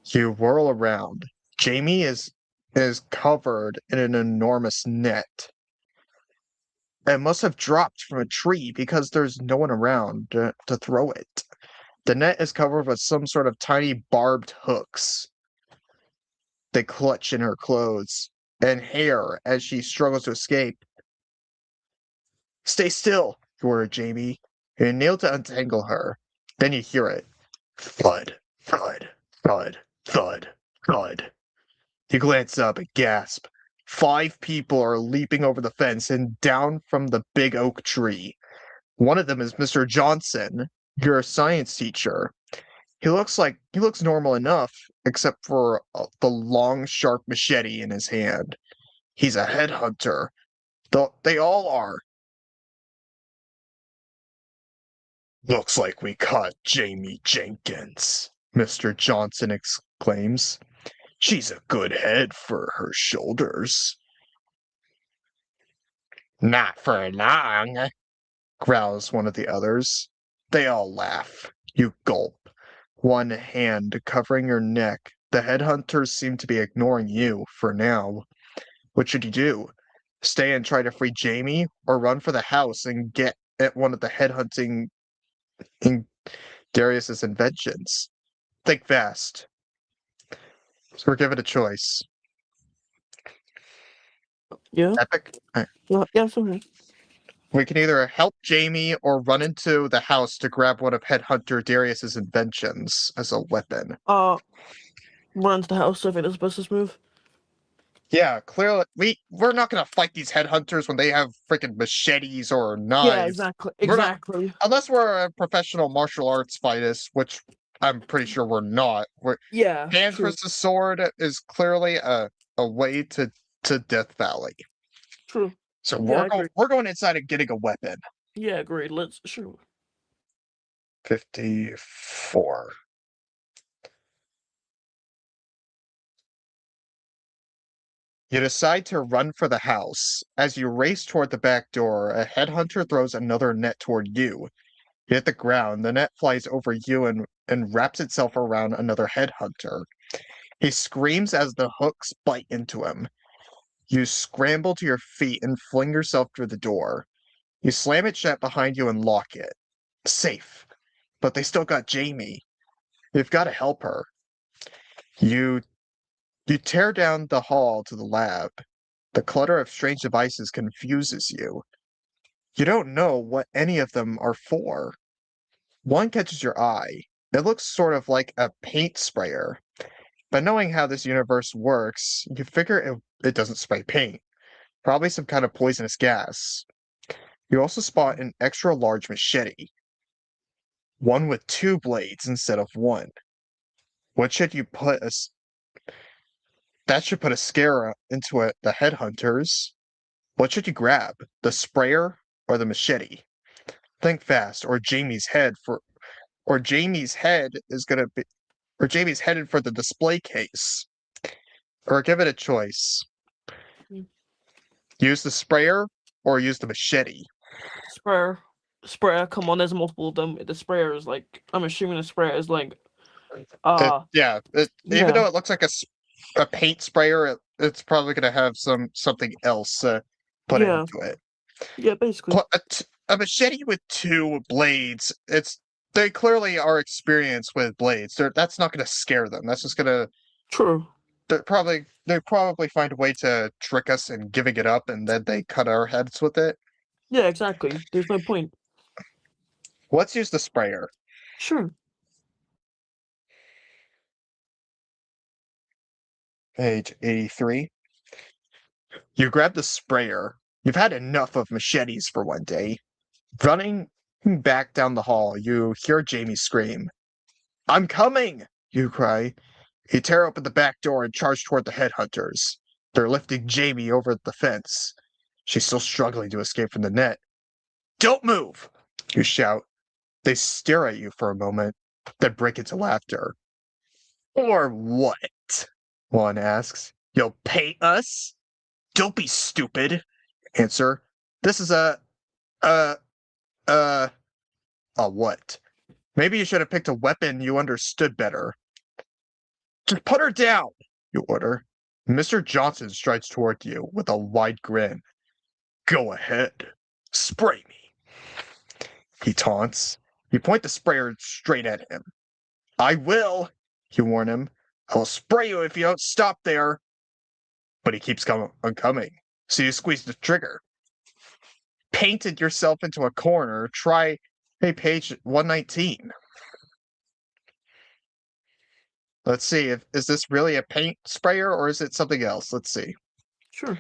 You whirl around. Jamie is covered in an enormous net. It must have dropped from a tree because there's no one around to throw it. The net is covered with some sort of tiny barbed hooks. They clutch in her clothes and hair as she struggles to escape. Stay still, you order Jamie. You kneel to untangle her. Then you hear it. Thud, thud, thud, thud, thud. You glance up and gasp. 5 people are leaping over the fence and down from the big oak tree. One of them is Mr. Johnson, your science teacher. He looks normal enough, except for the long, sharp machete in his hand. He's a headhunter. They all are. Looks like we caught Jamie Jenkins, Mr. Johnson exclaims. She's a good head for her shoulders. Not for long, growls one of the others. They all laugh. You gulp. One hand covering your neck. The headhunters seem to be ignoring you for now. What should you do? Stay and try to free Jamie, or run for the house and get at one of the headhunting in Darius's inventions? Think fast. So we're given a choice. Yeah. Epic. Yeah, sorry. We can either help Jamie or run into the house to grab one of Headhunter Darius's inventions as a weapon. Run to the house. I think that's the bestest move. Yeah, clearly we're not gonna fight these headhunters when they have freaking machetes or Yeah, knives. exactly. We're not Exactly. unless we're a professional martial arts fighters, which I'm pretty sure we're not. Yeah, Hand true. versus sword is clearly a way to Death Valley. True. So Yeah, we're I going agree. we're going inside and getting a weapon. Yeah, agreed. Let's sure. 54. You decide to run for the house. As you race toward the back door, a headhunter throws another net toward you. You hit the ground, the net flies over you and wraps itself around another headhunter. He screams as the hooks bite into him. You scramble to your feet and fling yourself through the door. You slam it shut behind you and lock it. Safe. But they still got Jamie. You've got to help her. You you tear down the hall to the lab. The clutter of strange devices confuses you. You don't know what any of them are for. One catches your eye. It looks sort of like a paint sprayer. But knowing how this universe works, you figure it doesn't spray paint. Probably some kind of poisonous gas. You also spot an extra large machete. One with two blades instead of one. What should you put a that should put a scare into the headhunters. What should you grab? The sprayer or the machete? Think fast, or Jamie's head is gonna be or Jamie's headed for the display case. Or give it a choice. Mm. Use the sprayer or use the machete. Sprayer. Sprayer, come on, there's multiple of them. The sprayer is like, I'm assuming the sprayer is like, Yeah, even yeah, though it looks like a paint sprayer, it's probably gonna have something else put yeah, into it. yeah, basically. A machete with two blades, they clearly are experienced with blades. That's not gonna scare them. That's just gonna True. they probably find a way to trick us in giving it up, and then they cut our heads with it. Yeah, exactly. There's no point. Let's use the sprayer. Sure. Page 83. You grab the sprayer. You've had enough of machetes for one day. Running back down the hall, you hear Jamie scream. I'm coming! You cry. You tear open the back door and charge toward the headhunters. They're lifting Jamie over the fence. She's still struggling to escape from the net. Don't move! You shout. They stare at you for a moment, then break into laughter. Or what? One asks. You'll pay us? Don't be stupid. Answer. This is a, uh, a what? Maybe you should have picked a weapon you understood better. Just put her down, you order. Mr. Johnson strides toward you with a wide grin. Go ahead. Spray me, he taunts. You point the sprayer straight at him. I will, you warn him. I will spray you if you don't stop there. But he keeps coming. So you squeeze the trigger. Painted yourself into a corner. Try page 119. Let's see. Is this really a paint sprayer or is it something else? Let's see. Sure.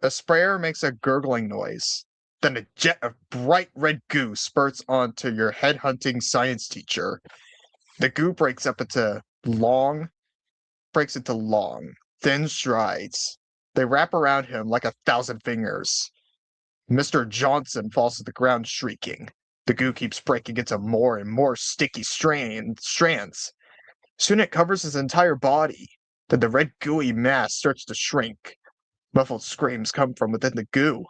A sprayer makes a gurgling noise. Then a jet of bright red goo spurts onto your head-hunting science teacher. The goo breaks into long, thin strides. They wrap around him like 1,000 fingers. Mr. Johnson falls to the ground shrieking. The goo keeps breaking into more and more sticky strands. Soon it covers his entire body. Then the red gooey mass starts to shrink. Muffled screams come from within the goo,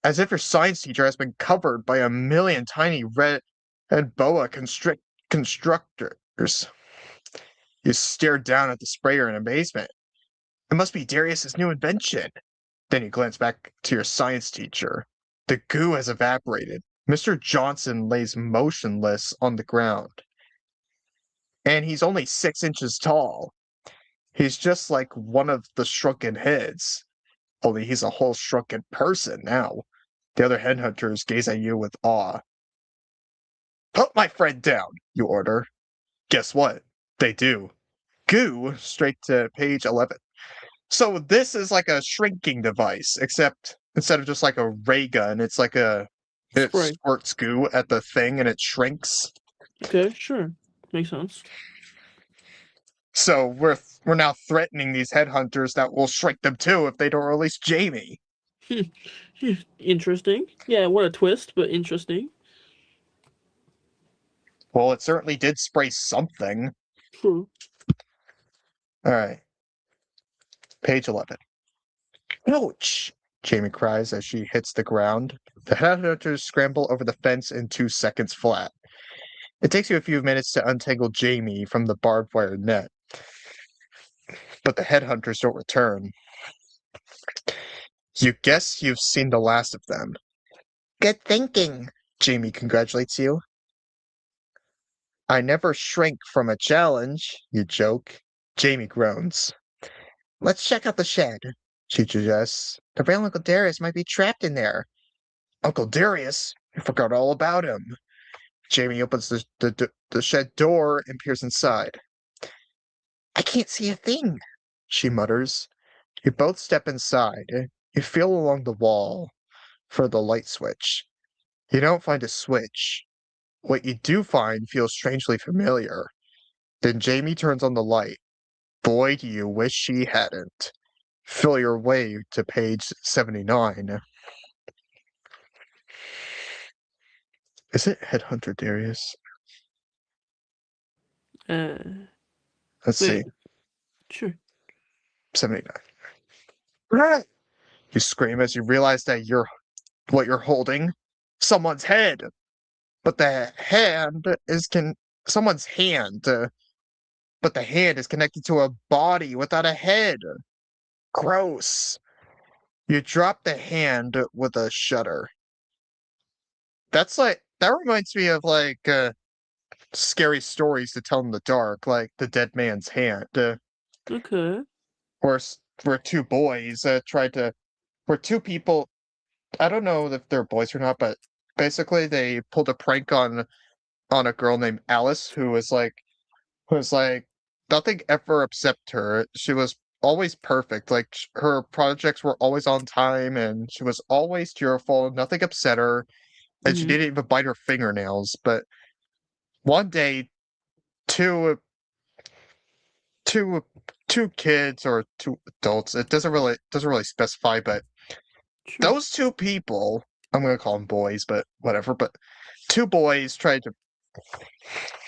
as if your science teacher has been covered by a million tiny red and boa constructors. You stare down at the sprayer in amazement. It must be Darius's new invention. Then you glance back to your science teacher. The goo has evaporated. Mr. Johnson lays motionless on the ground. And he's only 6 inches tall. He's just like one of the shrunken heads. Only he's a whole shrunken person now. The other headhunters gaze at you with awe. Put my friend down, you order. Guess what? They do. Goo, straight to page 11. So this is like a shrinking device, except instead of just like a ray gun, it Spray. squirts goo at the thing and it shrinks. Okay, sure. Makes sense. So we're now threatening these headhunters that will shrink them too if they don't release Jamie. Interesting. Yeah, what a twist, but interesting. Well, it certainly did spray something. True. All right, page 11. Ouch! Jamie cries as she hits the ground. The headhunters scramble over the fence in 2 seconds flat. It takes you a few minutes to untangle Jamie from the barbed wire net, but the headhunters don't return. You guess you've seen the last of them. Good thinking, Jamie congratulates you. I never shrink from a challenge, you joke. Jamie groans. Let's check out the shed, she suggests. The real Uncle Darius might be trapped in there. Uncle Darius? I forgot all about him. Jamie opens the shed door and peers inside. I can't see a thing, she mutters. You both step inside. You feel along the wall for the light switch. You don't find a switch. What you do find feels strangely familiar. Then Jamie turns on the light. Boy, do you wish she hadn't. Fill your way to page 79. Is it Headhunter Darius? Uh, Let's see. wait, sure. 79. Ah! You scream as you realize that what you're holding. Someone's head. But the hand is someone's hand. But the hand is connected to a body without a head. Gross. You drop the hand with a shudder. That reminds me of scary stories to tell in the dark, like the dead man's hand, Okay. where where two boys tried to, where two people, I don't know if they're boys or not, but basically they pulled a prank on a girl named Alice who was like nothing ever upset her. She was always perfect. Like her projects were always on time, and she was always cheerful. Nothing upset her, and she Mm-hmm. didn't even bite her fingernails. But one day, two two two kids or two adults. It doesn't really specify, but Sure. those two people, I'm gonna call them boys, but whatever. But two boys tried to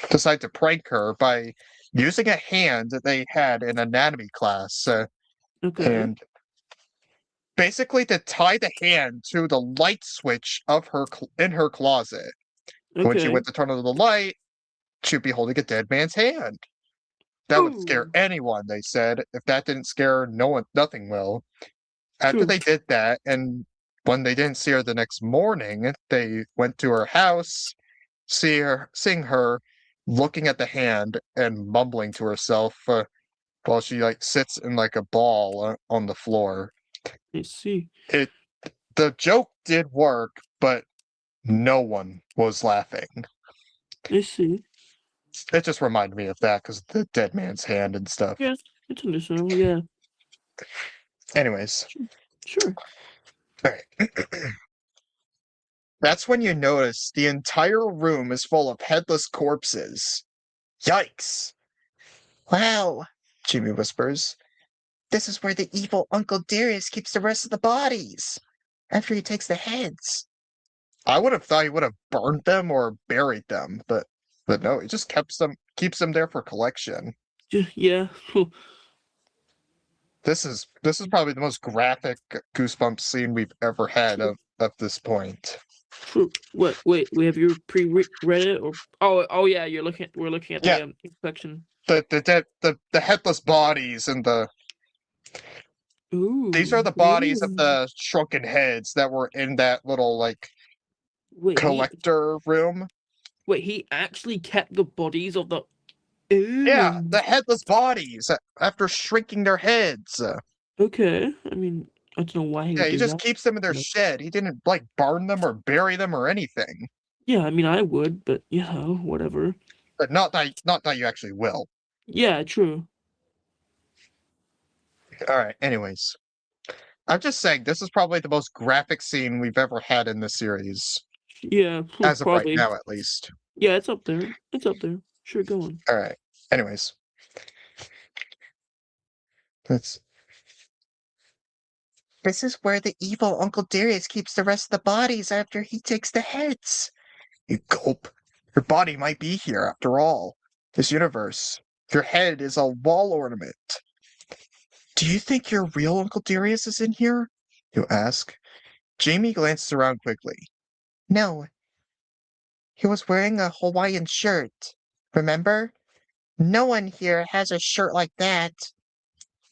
decide to prank her by using a hand that they had in anatomy class, Okay. and basically to tie the hand to the light switch of in her closet. When she Okay. went to turn on the light, she'd be holding a dead man's hand. That would scare Oh, anyone, they said. If that didn't scare no one, nothing will. After true. they did that, and when they didn't see her the next morning, they went to her house, seeing her looking at the hand and mumbling to herself while she sits in a ball on the floor. I see. It the joke did work, but no one was laughing. I see. It just reminded me of that because the dead man's hand and stuff. Yes, it's understandable. Yeah. Anyways, Sure. Sure. all right. That's when you notice the entire room is full of headless corpses. Yikes! Wow, Jimmy whispers. This is where the evil Uncle Darius keeps the rest of the bodies. After he takes the heads. I would have thought he would have burned them or buried them, but no, he just keeps them there for collection. Yeah. This is probably the most graphic goosebumps scene we've ever had True. of this point. True. What? Wait. We have you pre-read it or? Oh. Oh yeah. We're looking at Yeah, the inspection. the headless bodies and these are Ooh. the bodies of Ooh. the shrunken heads that were in that little Wait. collector room. Wait. He actually kept the bodies of the. Yeah, Ooh. the headless bodies after shrinking their heads. Okay. I mean, I don't know why he Yeah, would he do just that. keeps them in their But shed. He didn't burn them or bury them or anything. yeah. I mean, I would, but whatever. But not that you actually will. Yeah. True. All right. Anyways, I'm just saying this is probably the most graphic scene we've ever had in the series, Yeah. as of right Probably. now, at least. Yeah. It's up there. It's up there. Sure. Go on. All right. Anyways, that's this is where the evil Uncle Darius keeps the rest of the bodies after he takes the heads. You gulp. Your body might be here after all. This universe. Your head is a wall ornament. Do you think your real Uncle Darius is in here? you ask. Jamie glances around quickly. No, he was wearing a Hawaiian shirt. Remember? No one here has a shirt like that.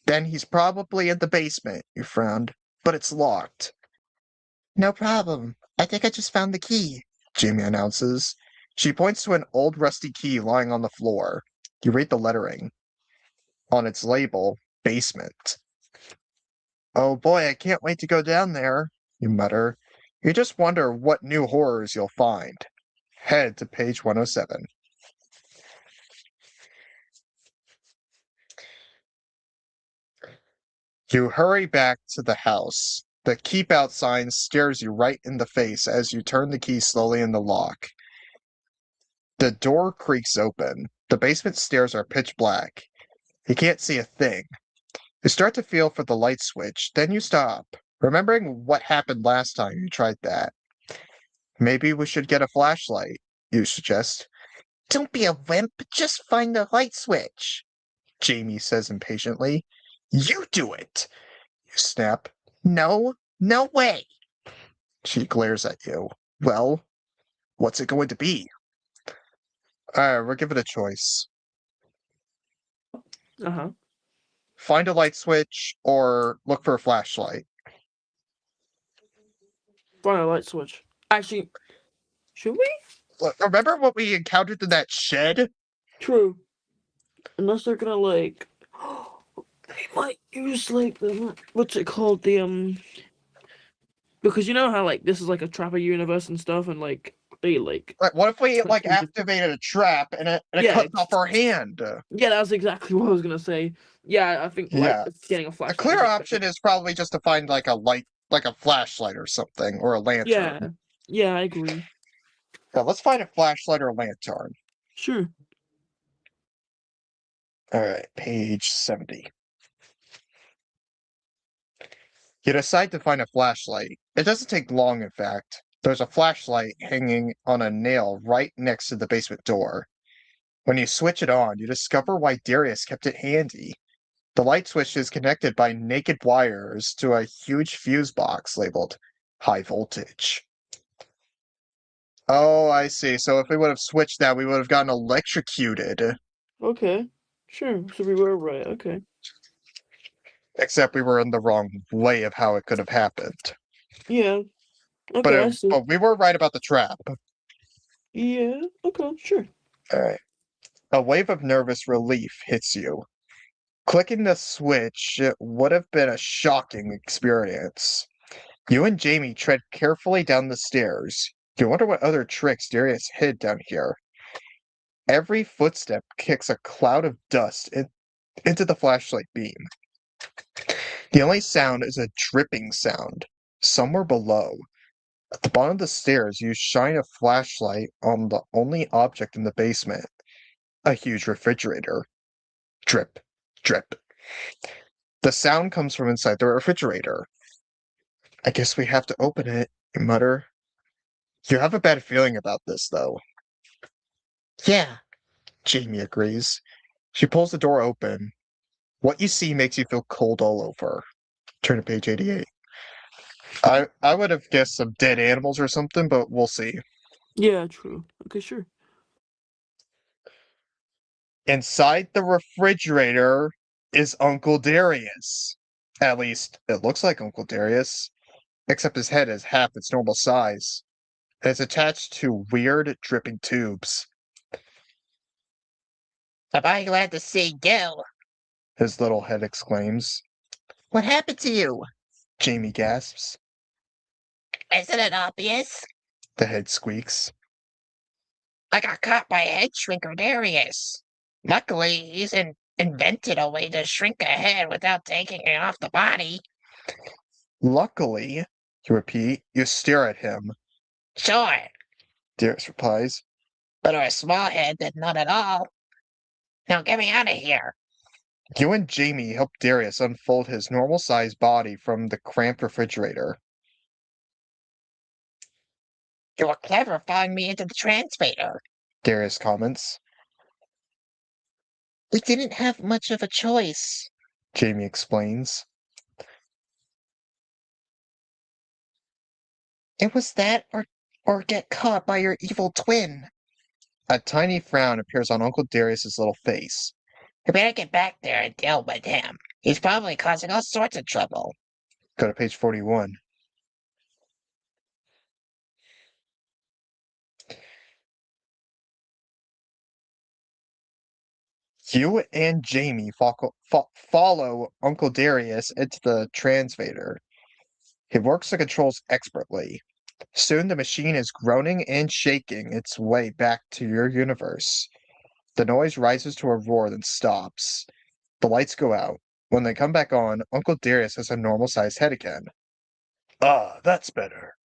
Then he's probably in the basement, you frowned. But it's locked. No problem. I think I just found the key, Jamie announces. She points to an old rusty key lying on the floor. You read the lettering. On its label, basement. Oh boy, I can't wait to go down there, you mutter. You just wonder what new horrors you'll find. Head to page 107. You hurry back to the house. The keep out sign stares you right in the face as you turn the key slowly in the lock. The door creaks open. The basement stairs are pitch black. You can't see a thing. You start to feel for the light switch, then you stop, remembering what happened last time you tried that. Maybe we should get a flashlight, you suggest. Don't be a wimp, just find the light switch, Jamie says impatiently. You do it, you snap. No, no way. She glares at you. Well, what's it going to be? We'll give it a choice. Uh-huh. Find a light switch or look for a flashlight. Find a light switch. Actually, should we? Look, remember what we encountered in that shed? True. Unless they're gonna like, they might use like the what's it called because you know how like this is like a trapper universe and stuff and like they like Like, what if we touch things. activated a trap and it Yeah, cuts off our hand? yeah, that's exactly what I was gonna say. Yeah, I think like Yeah, getting a a flashlight is clear a better. option is probably just to find like a light, like a flashlight or something, or a lantern. Yeah, yeah, I agree. Yeah, let's find a flashlight or a lantern. Sure. All right, page 70. You decide to find a flashlight. It doesn't take long, in fact. There's a flashlight hanging on a nail right next to the basement door. When you switch it on, you discover why Darius kept it handy. The light switch is connected by naked wires to a huge fuse box labeled high voltage. Oh, I see. So if we would have switched that, we would have gotten electrocuted. Okay. Sure. So we were right. Okay. Except we were in the wrong way of how it could have happened. Yeah. But Okay, I see. but we were right about the trap. Yeah. Okay. Sure. All right. A wave of nervous relief hits you. Clicking the switch would have been a shocking experience. You and Jamie tread carefully down the stairs. You wonder what other tricks Darius hid down here. Every footstep kicks a cloud of dust into the flashlight beam. The only sound is a dripping sound. Somewhere below, at the bottom of the stairs, you shine a flashlight on the only object in the basement, a huge refrigerator. Drip, drip. The sound comes from inside the refrigerator. I guess we have to open it, you mutter. You have a bad feeling about this, though. Yeah, Jamie agrees. She pulls the door open. What you see makes you feel cold all over. Turn to page 88. I would have guessed some dead animals or something, but we'll see. Yeah. True. Okay. Sure. Inside the refrigerator is Uncle Darius. At least, it looks like Uncle Darius, except his head is half its normal size. It's attached to weird, dripping tubes. Am I glad to see you? His little head exclaims. What happened to you? Jamie gasps. Isn't it obvious? The head squeaks. I got caught by head shrinker Darius. Luckily, he's invented a way to shrink a head without taking it off the body. Luckily, you repeat, you stare at him. Sure, Darius replies. better a small head than none at all. Now get me out of here. You and Jamie help Darius unfold his normal sized body from the cramped refrigerator. You were clever following me into the transmitter. Darius comments. We didn't have much of a choice. Jamie explains. It was that or get caught by your evil twin. A tiny frown appears on Uncle Darius's little face. You better get back there and deal with him. He's probably causing all sorts of trouble. Go to page 41. You and Jamie follow Uncle Darius into the transvator. He works the controls expertly. Soon the machine is groaning and shaking its way back to your universe. The noise rises to a roar, then stops. The lights go out. When they come back on, Uncle Darius has a normal-sized head again. Ah, that's better,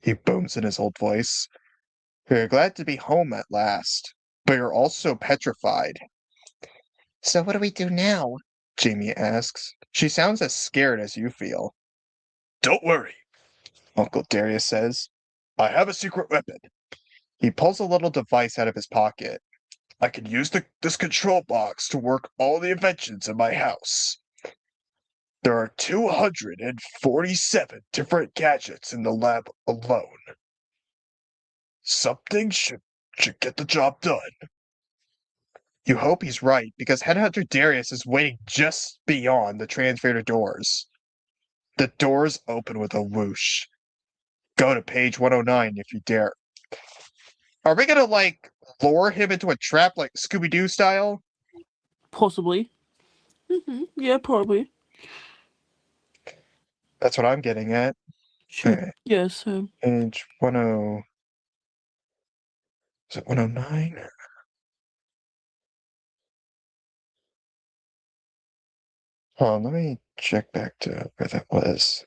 he booms in his old voice. You're glad to be home at last, but you're also petrified. So what do we do now? Jamie asks. She sounds as scared as you feel. Don't worry, Uncle Darius says. I have a secret weapon. He pulls a little device out of his pocket. I can use this control box to work all the inventions in my house. There are 247 different gadgets in the lab alone. Something should get the job done. You hope he's right, because Headhunter Darius is waiting just beyond the transvator doors. The doors open with a whoosh. Go to page 109 if you dare. Are we gonna, lure him into a trap like Scooby-Doo style? Possibly. Yeah, probably. That's what I'm getting at. Sure. Alright, Yes. page 10... Is it 109? Hold on, let me check back to where that was.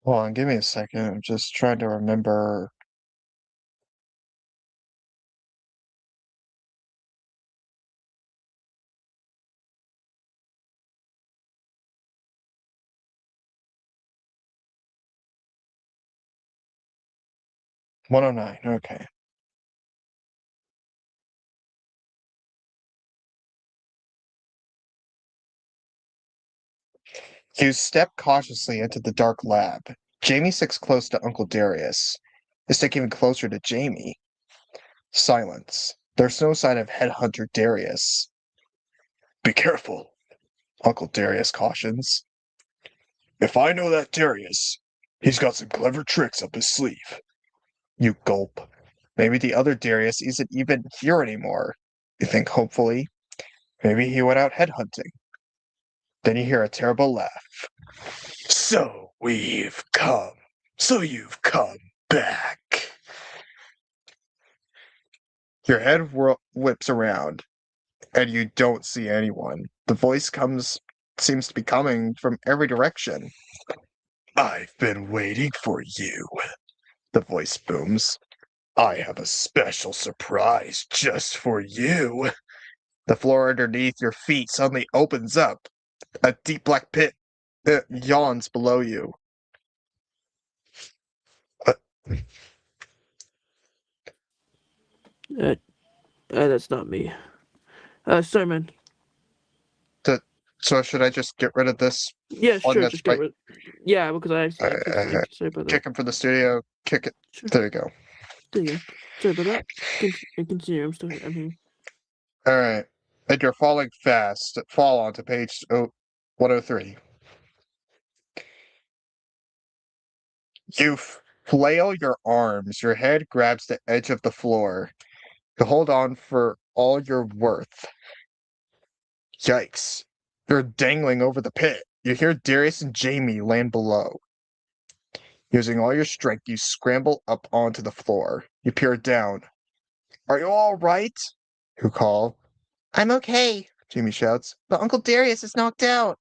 'Give me a second. I'm just trying to remember. $109, okay. You step cautiously into the dark lab. Jamie sits close to Uncle Darius. You stick even closer to Jamie. Silence. There's no sign of Headhunter Darius. Be careful, Uncle Darius cautions. If I know that Darius, he's got some clever tricks up his sleeve. You gulp. Maybe the other Darius isn't even here anymore. You think hopefully. Maybe he went out headhunting. Then you hear a terrible laugh. So we've come. So you've come back. Your head whips around, and you don't see anyone. The voice seems to be coming from every direction. I've been waiting for you, the voice booms. I have a special surprise just for you. The floor underneath your feet suddenly opens up. A deep black pit yawns below you. Uh, That's not me. Sorry, man. so should I just get rid of this Yeah, one sure. that's Just get right? rid. Yeah, because I accidentally clicked the Uh, link. Sorry about that. kick him from the studio. Kick it. Sure. There you go. There you go. Sorry about that. Continue. I'm still here. I'm here. All right. And you're falling fast. Fall onto page 103. You flail your arms. Your head grabs the edge of the floor. You hold on for all you're worth. Yikes. You're dangling over the pit. You hear Darius and Jamie land below. Using all your strength, you scramble up onto the floor. You peer down. Are you all right? You call. I'm okay, Jamie shouts, but Uncle Darius is knocked out.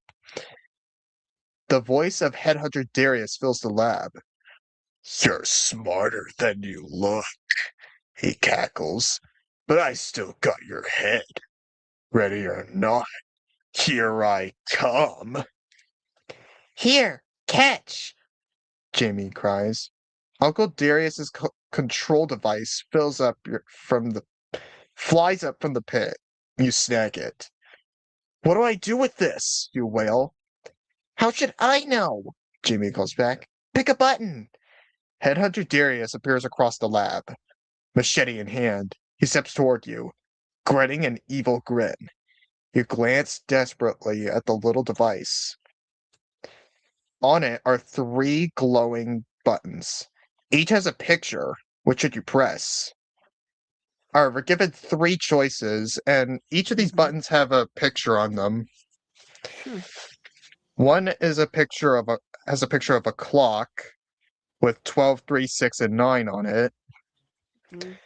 The voice of Headhunter Darius fills the lab. You're smarter than you look, he cackles, but I still got your head. Ready or not, Here I come, Here, catch! Jamie cries. Uncle Darius's control device flies up from the pit. You snag it. What do I do with this? You wail. How should I know? Jamie calls back. Pick a button. Headhunter Darius appears across the lab, machete in hand. He steps toward you, grinning an evil grin. You glance desperately at the little device. On it are 3 glowing buttons. Each has a picture. Which should you press? Alright, we're given 3 choices, and each of these Mhm. buttons have a picture on them. Sure. One is a picture of a clock with 12, 3, 6, and 9 on it. Mm.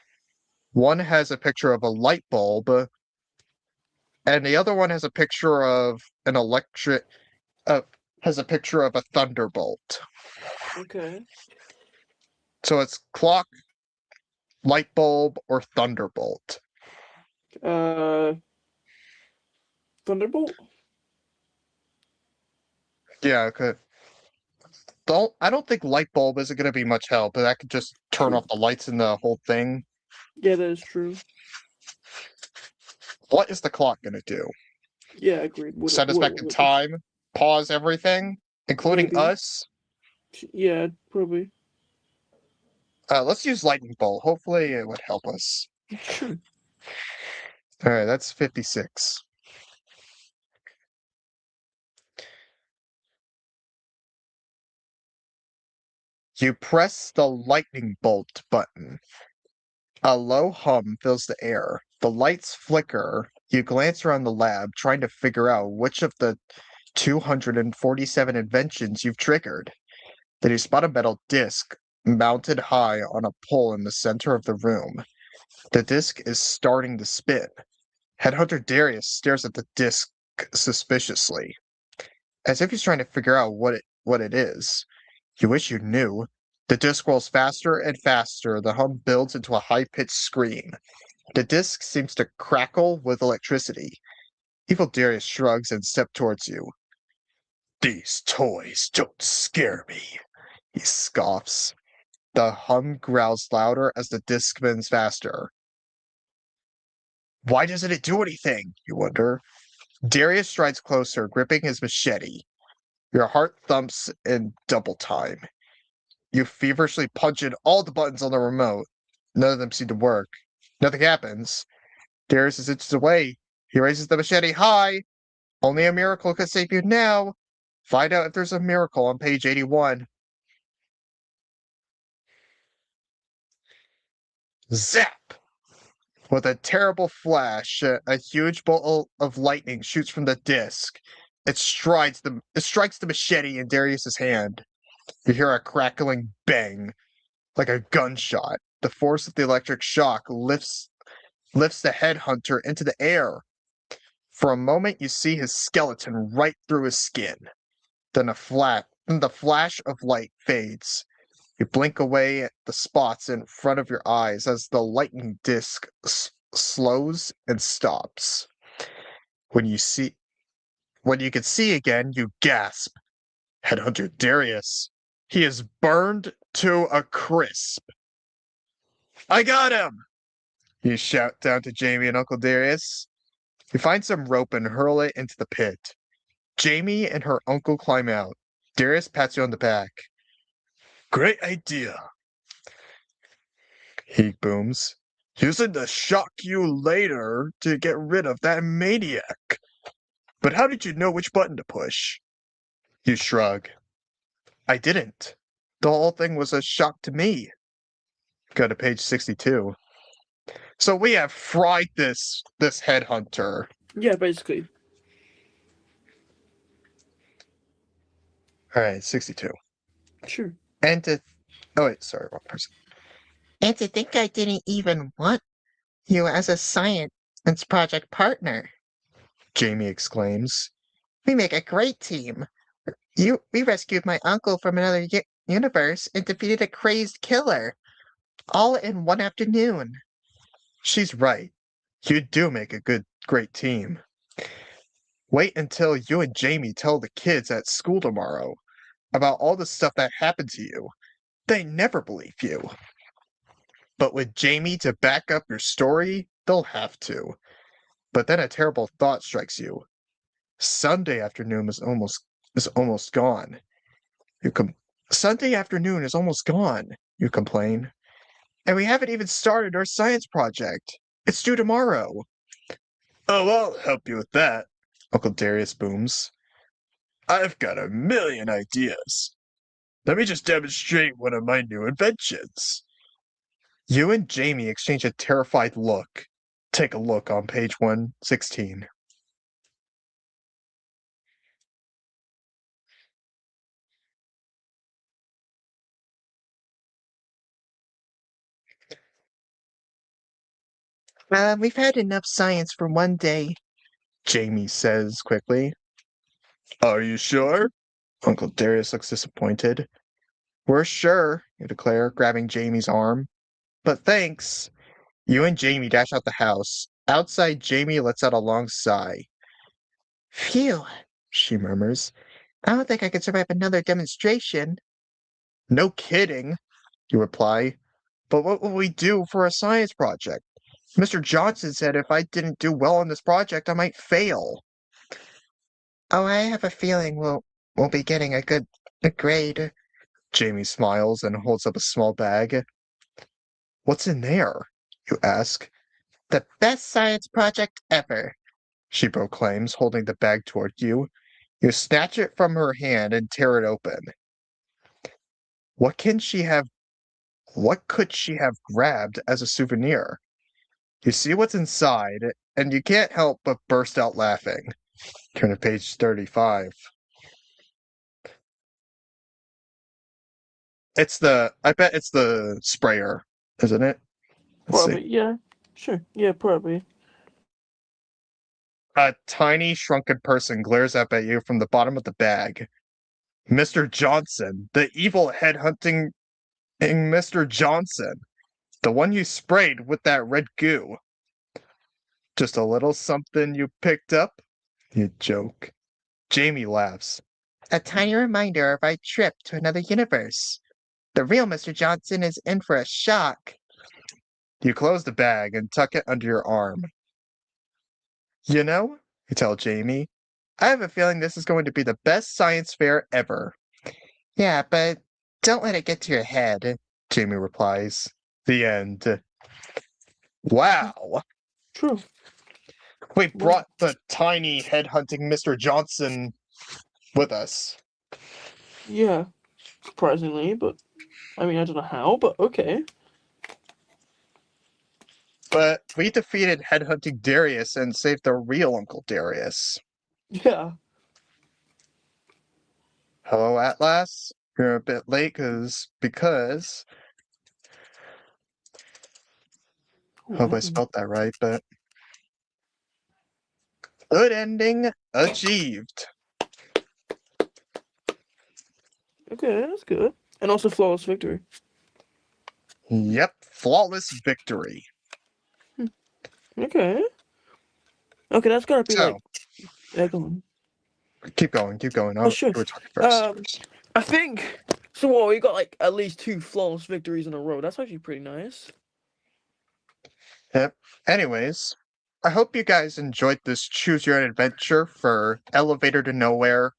One has a picture of a light bulb, and the other one has a picture of an has a picture of a thunderbolt. Okay. So it's clock, light bulb, or thunderbolt. Thunderbolt. Yeah, okay. I don't think light bulb isn't going to be much help, but that could just turn True. off the lights in the whole thing. Yeah, that is true. What is the clock going to do? Yeah, agreed. Set us back in time? Pause everything? Including Maybe. us? Yeah, probably. Let's use lightning bolt. Hopefully it would help us. Sure. Alright, that's 56. You press the lightning bolt button. A low hum fills the air. The lights flicker. You glance around the lab, trying to figure out which of the 247 inventions you've triggered. Then you spot a metal disc mounted high on a pole in the center of the room. The disc is starting to spin. Headhunter Darius stares at the disc suspiciously, as if he's trying to figure out what it is. You wish you knew. The disc rolls faster and faster. The hum builds into a high-pitched scream. The disc seems to crackle with electricity. Evil Darius shrugs and steps towards you. These toys don't scare me, he scoffs. The hum growls louder as the disc spins faster. Why doesn't it do anything? You wonder. Darius strides closer, gripping his machete. Your heart thumps in double time. You feverishly punch in all the buttons on the remote. None of them seem to work. Nothing happens. Darius is inches away. He raises the machete high. Only a miracle could save you now. Find out if there's a miracle on page 81. Zap! With a terrible flash, a huge bolt of lightning shoots from the disc. It strikes the machete in Darius's hand. You hear a crackling bang, like a gunshot. The force of the electric shock lifts the headhunter into the air. For a moment, you see his skeleton right through his skin. Then the flash of light fades. You blink away at the spots in front of your eyes as the lightning disc slows and stops. When you can see again, you gasp. Headhunter Darius. He is burned to a crisp. I got him! You shout down to Jamie and Uncle Darius. You find some rope and hurl it into the pit. Jamie and her uncle climb out. Darius pats you on the back. Great idea, he booms. Using to shock you later to get rid of that maniac. But how did you know which button to push? You shrug. I didn't. The whole thing was a shock to me. Go to page 62. So we have fried this headhunter. Yeah, basically. Alright, 62. Sure. And to oh wait, sorry, wrong person. And to think I didn't even want you as a science project partner. Jamie exclaims. We make a great team. We rescued my uncle from another universe and defeated a crazed killer. All in one afternoon. She's right. You do make a great team. Wait until you and Jamie tell the kids at school tomorrow about all the stuff that happened to you. They never believe you. But with Jamie to back up your story, they'll have to. But then a terrible thought strikes you. Sunday afternoon is almost gone. You com- Sunday afternoon is almost gone, you complain. And we haven't even started our science project. It's due tomorrow. Oh, I'll help you with that, Uncle Darius booms. I've got a million ideas. Let me just demonstrate one of my new inventions. You and Jamie exchange a terrified look. Take a look on page 116. We've had enough science for one day, Jamie says quickly. Are you sure? Uncle Darius looks disappointed. We're sure, you declare, grabbing Jamie's arm. But thanks. You and Jamie dash out the house. Outside, Jamie lets out a long sigh. Phew, she murmurs. I don't think I could survive another demonstration. No kidding, you reply. But what will we do for a science project? Mr. Johnson said if I didn't do well on this project, I might fail. Oh, I have a feeling we'll be getting a grade. Jamie smiles and holds up a small bag. What's in there? You ask. The best science project ever, she proclaims, holding the bag toward you. You snatch it from her hand and tear it open. What can she have What could she have grabbed as a souvenir? You see what's inside, and you can't help but burst out laughing. Turn to page 35. I bet it's the sprayer, isn't it? Let's see. Probably, yeah. Sure, yeah, probably. A tiny, shrunken person glares up at you from the bottom of the bag. Mr. Johnson, the evil headhunting Mr. Johnson, the one you sprayed with that red goo. Just a little something you picked up? You joke. Jamie laughs. A tiny reminder of our trip to another universe. The real Mr. Johnson is in for a shock. You close the bag and tuck it under your arm. You know, you tell Jamie, I have a feeling this is going to be the best science fair ever. Yeah, but don't let it get to your head, Jamie replies. The end. Wow. True. We Well, brought the tiny head-hunting Mr. Johnson with us. yeah, surprisingly, but I mean, I don't know how, but okay. But we defeated head-hunting Darius and saved the real Uncle Darius. Yeah. Hello, Atlas. You're a bit late because hope I spelled that right, but good ending achieved. Okay, that's good. And also flawless victory. Yep, flawless victory. Okay. Okay, that's gotta be So, like. Yeah, go on. keep going. Oh, sure. You were talking first. I think. So, what, we got like at least 2 flawless victories in a row. That's actually pretty nice. Yep. Anyways, I hope you guys enjoyed this Choose Your Own Adventure for Elevator to Nowhere.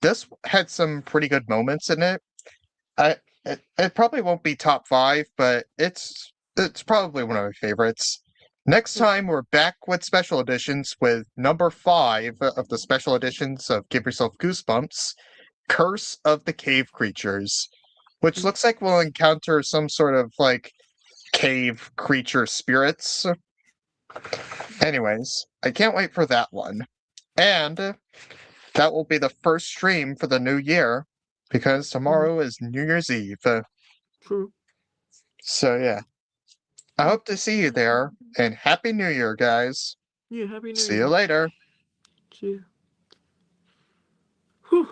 This had some pretty good moments in it. It probably won't be top 5, but it's probably one of my favorites. Next time we're back with special editions with number 5 of the special editions of Give Yourself Goosebumps, Curse of the Cave Creatures, which looks like we'll encounter some sort of like cave creature spirits. Anyways, I can't wait for that one. And that will be the first stream for the new year because tomorrow is New Year's Eve. True. So yeah, I hope to see you there and Happy New Year, guys. Yeah, Happy New See Year. you later. See ya. Whew.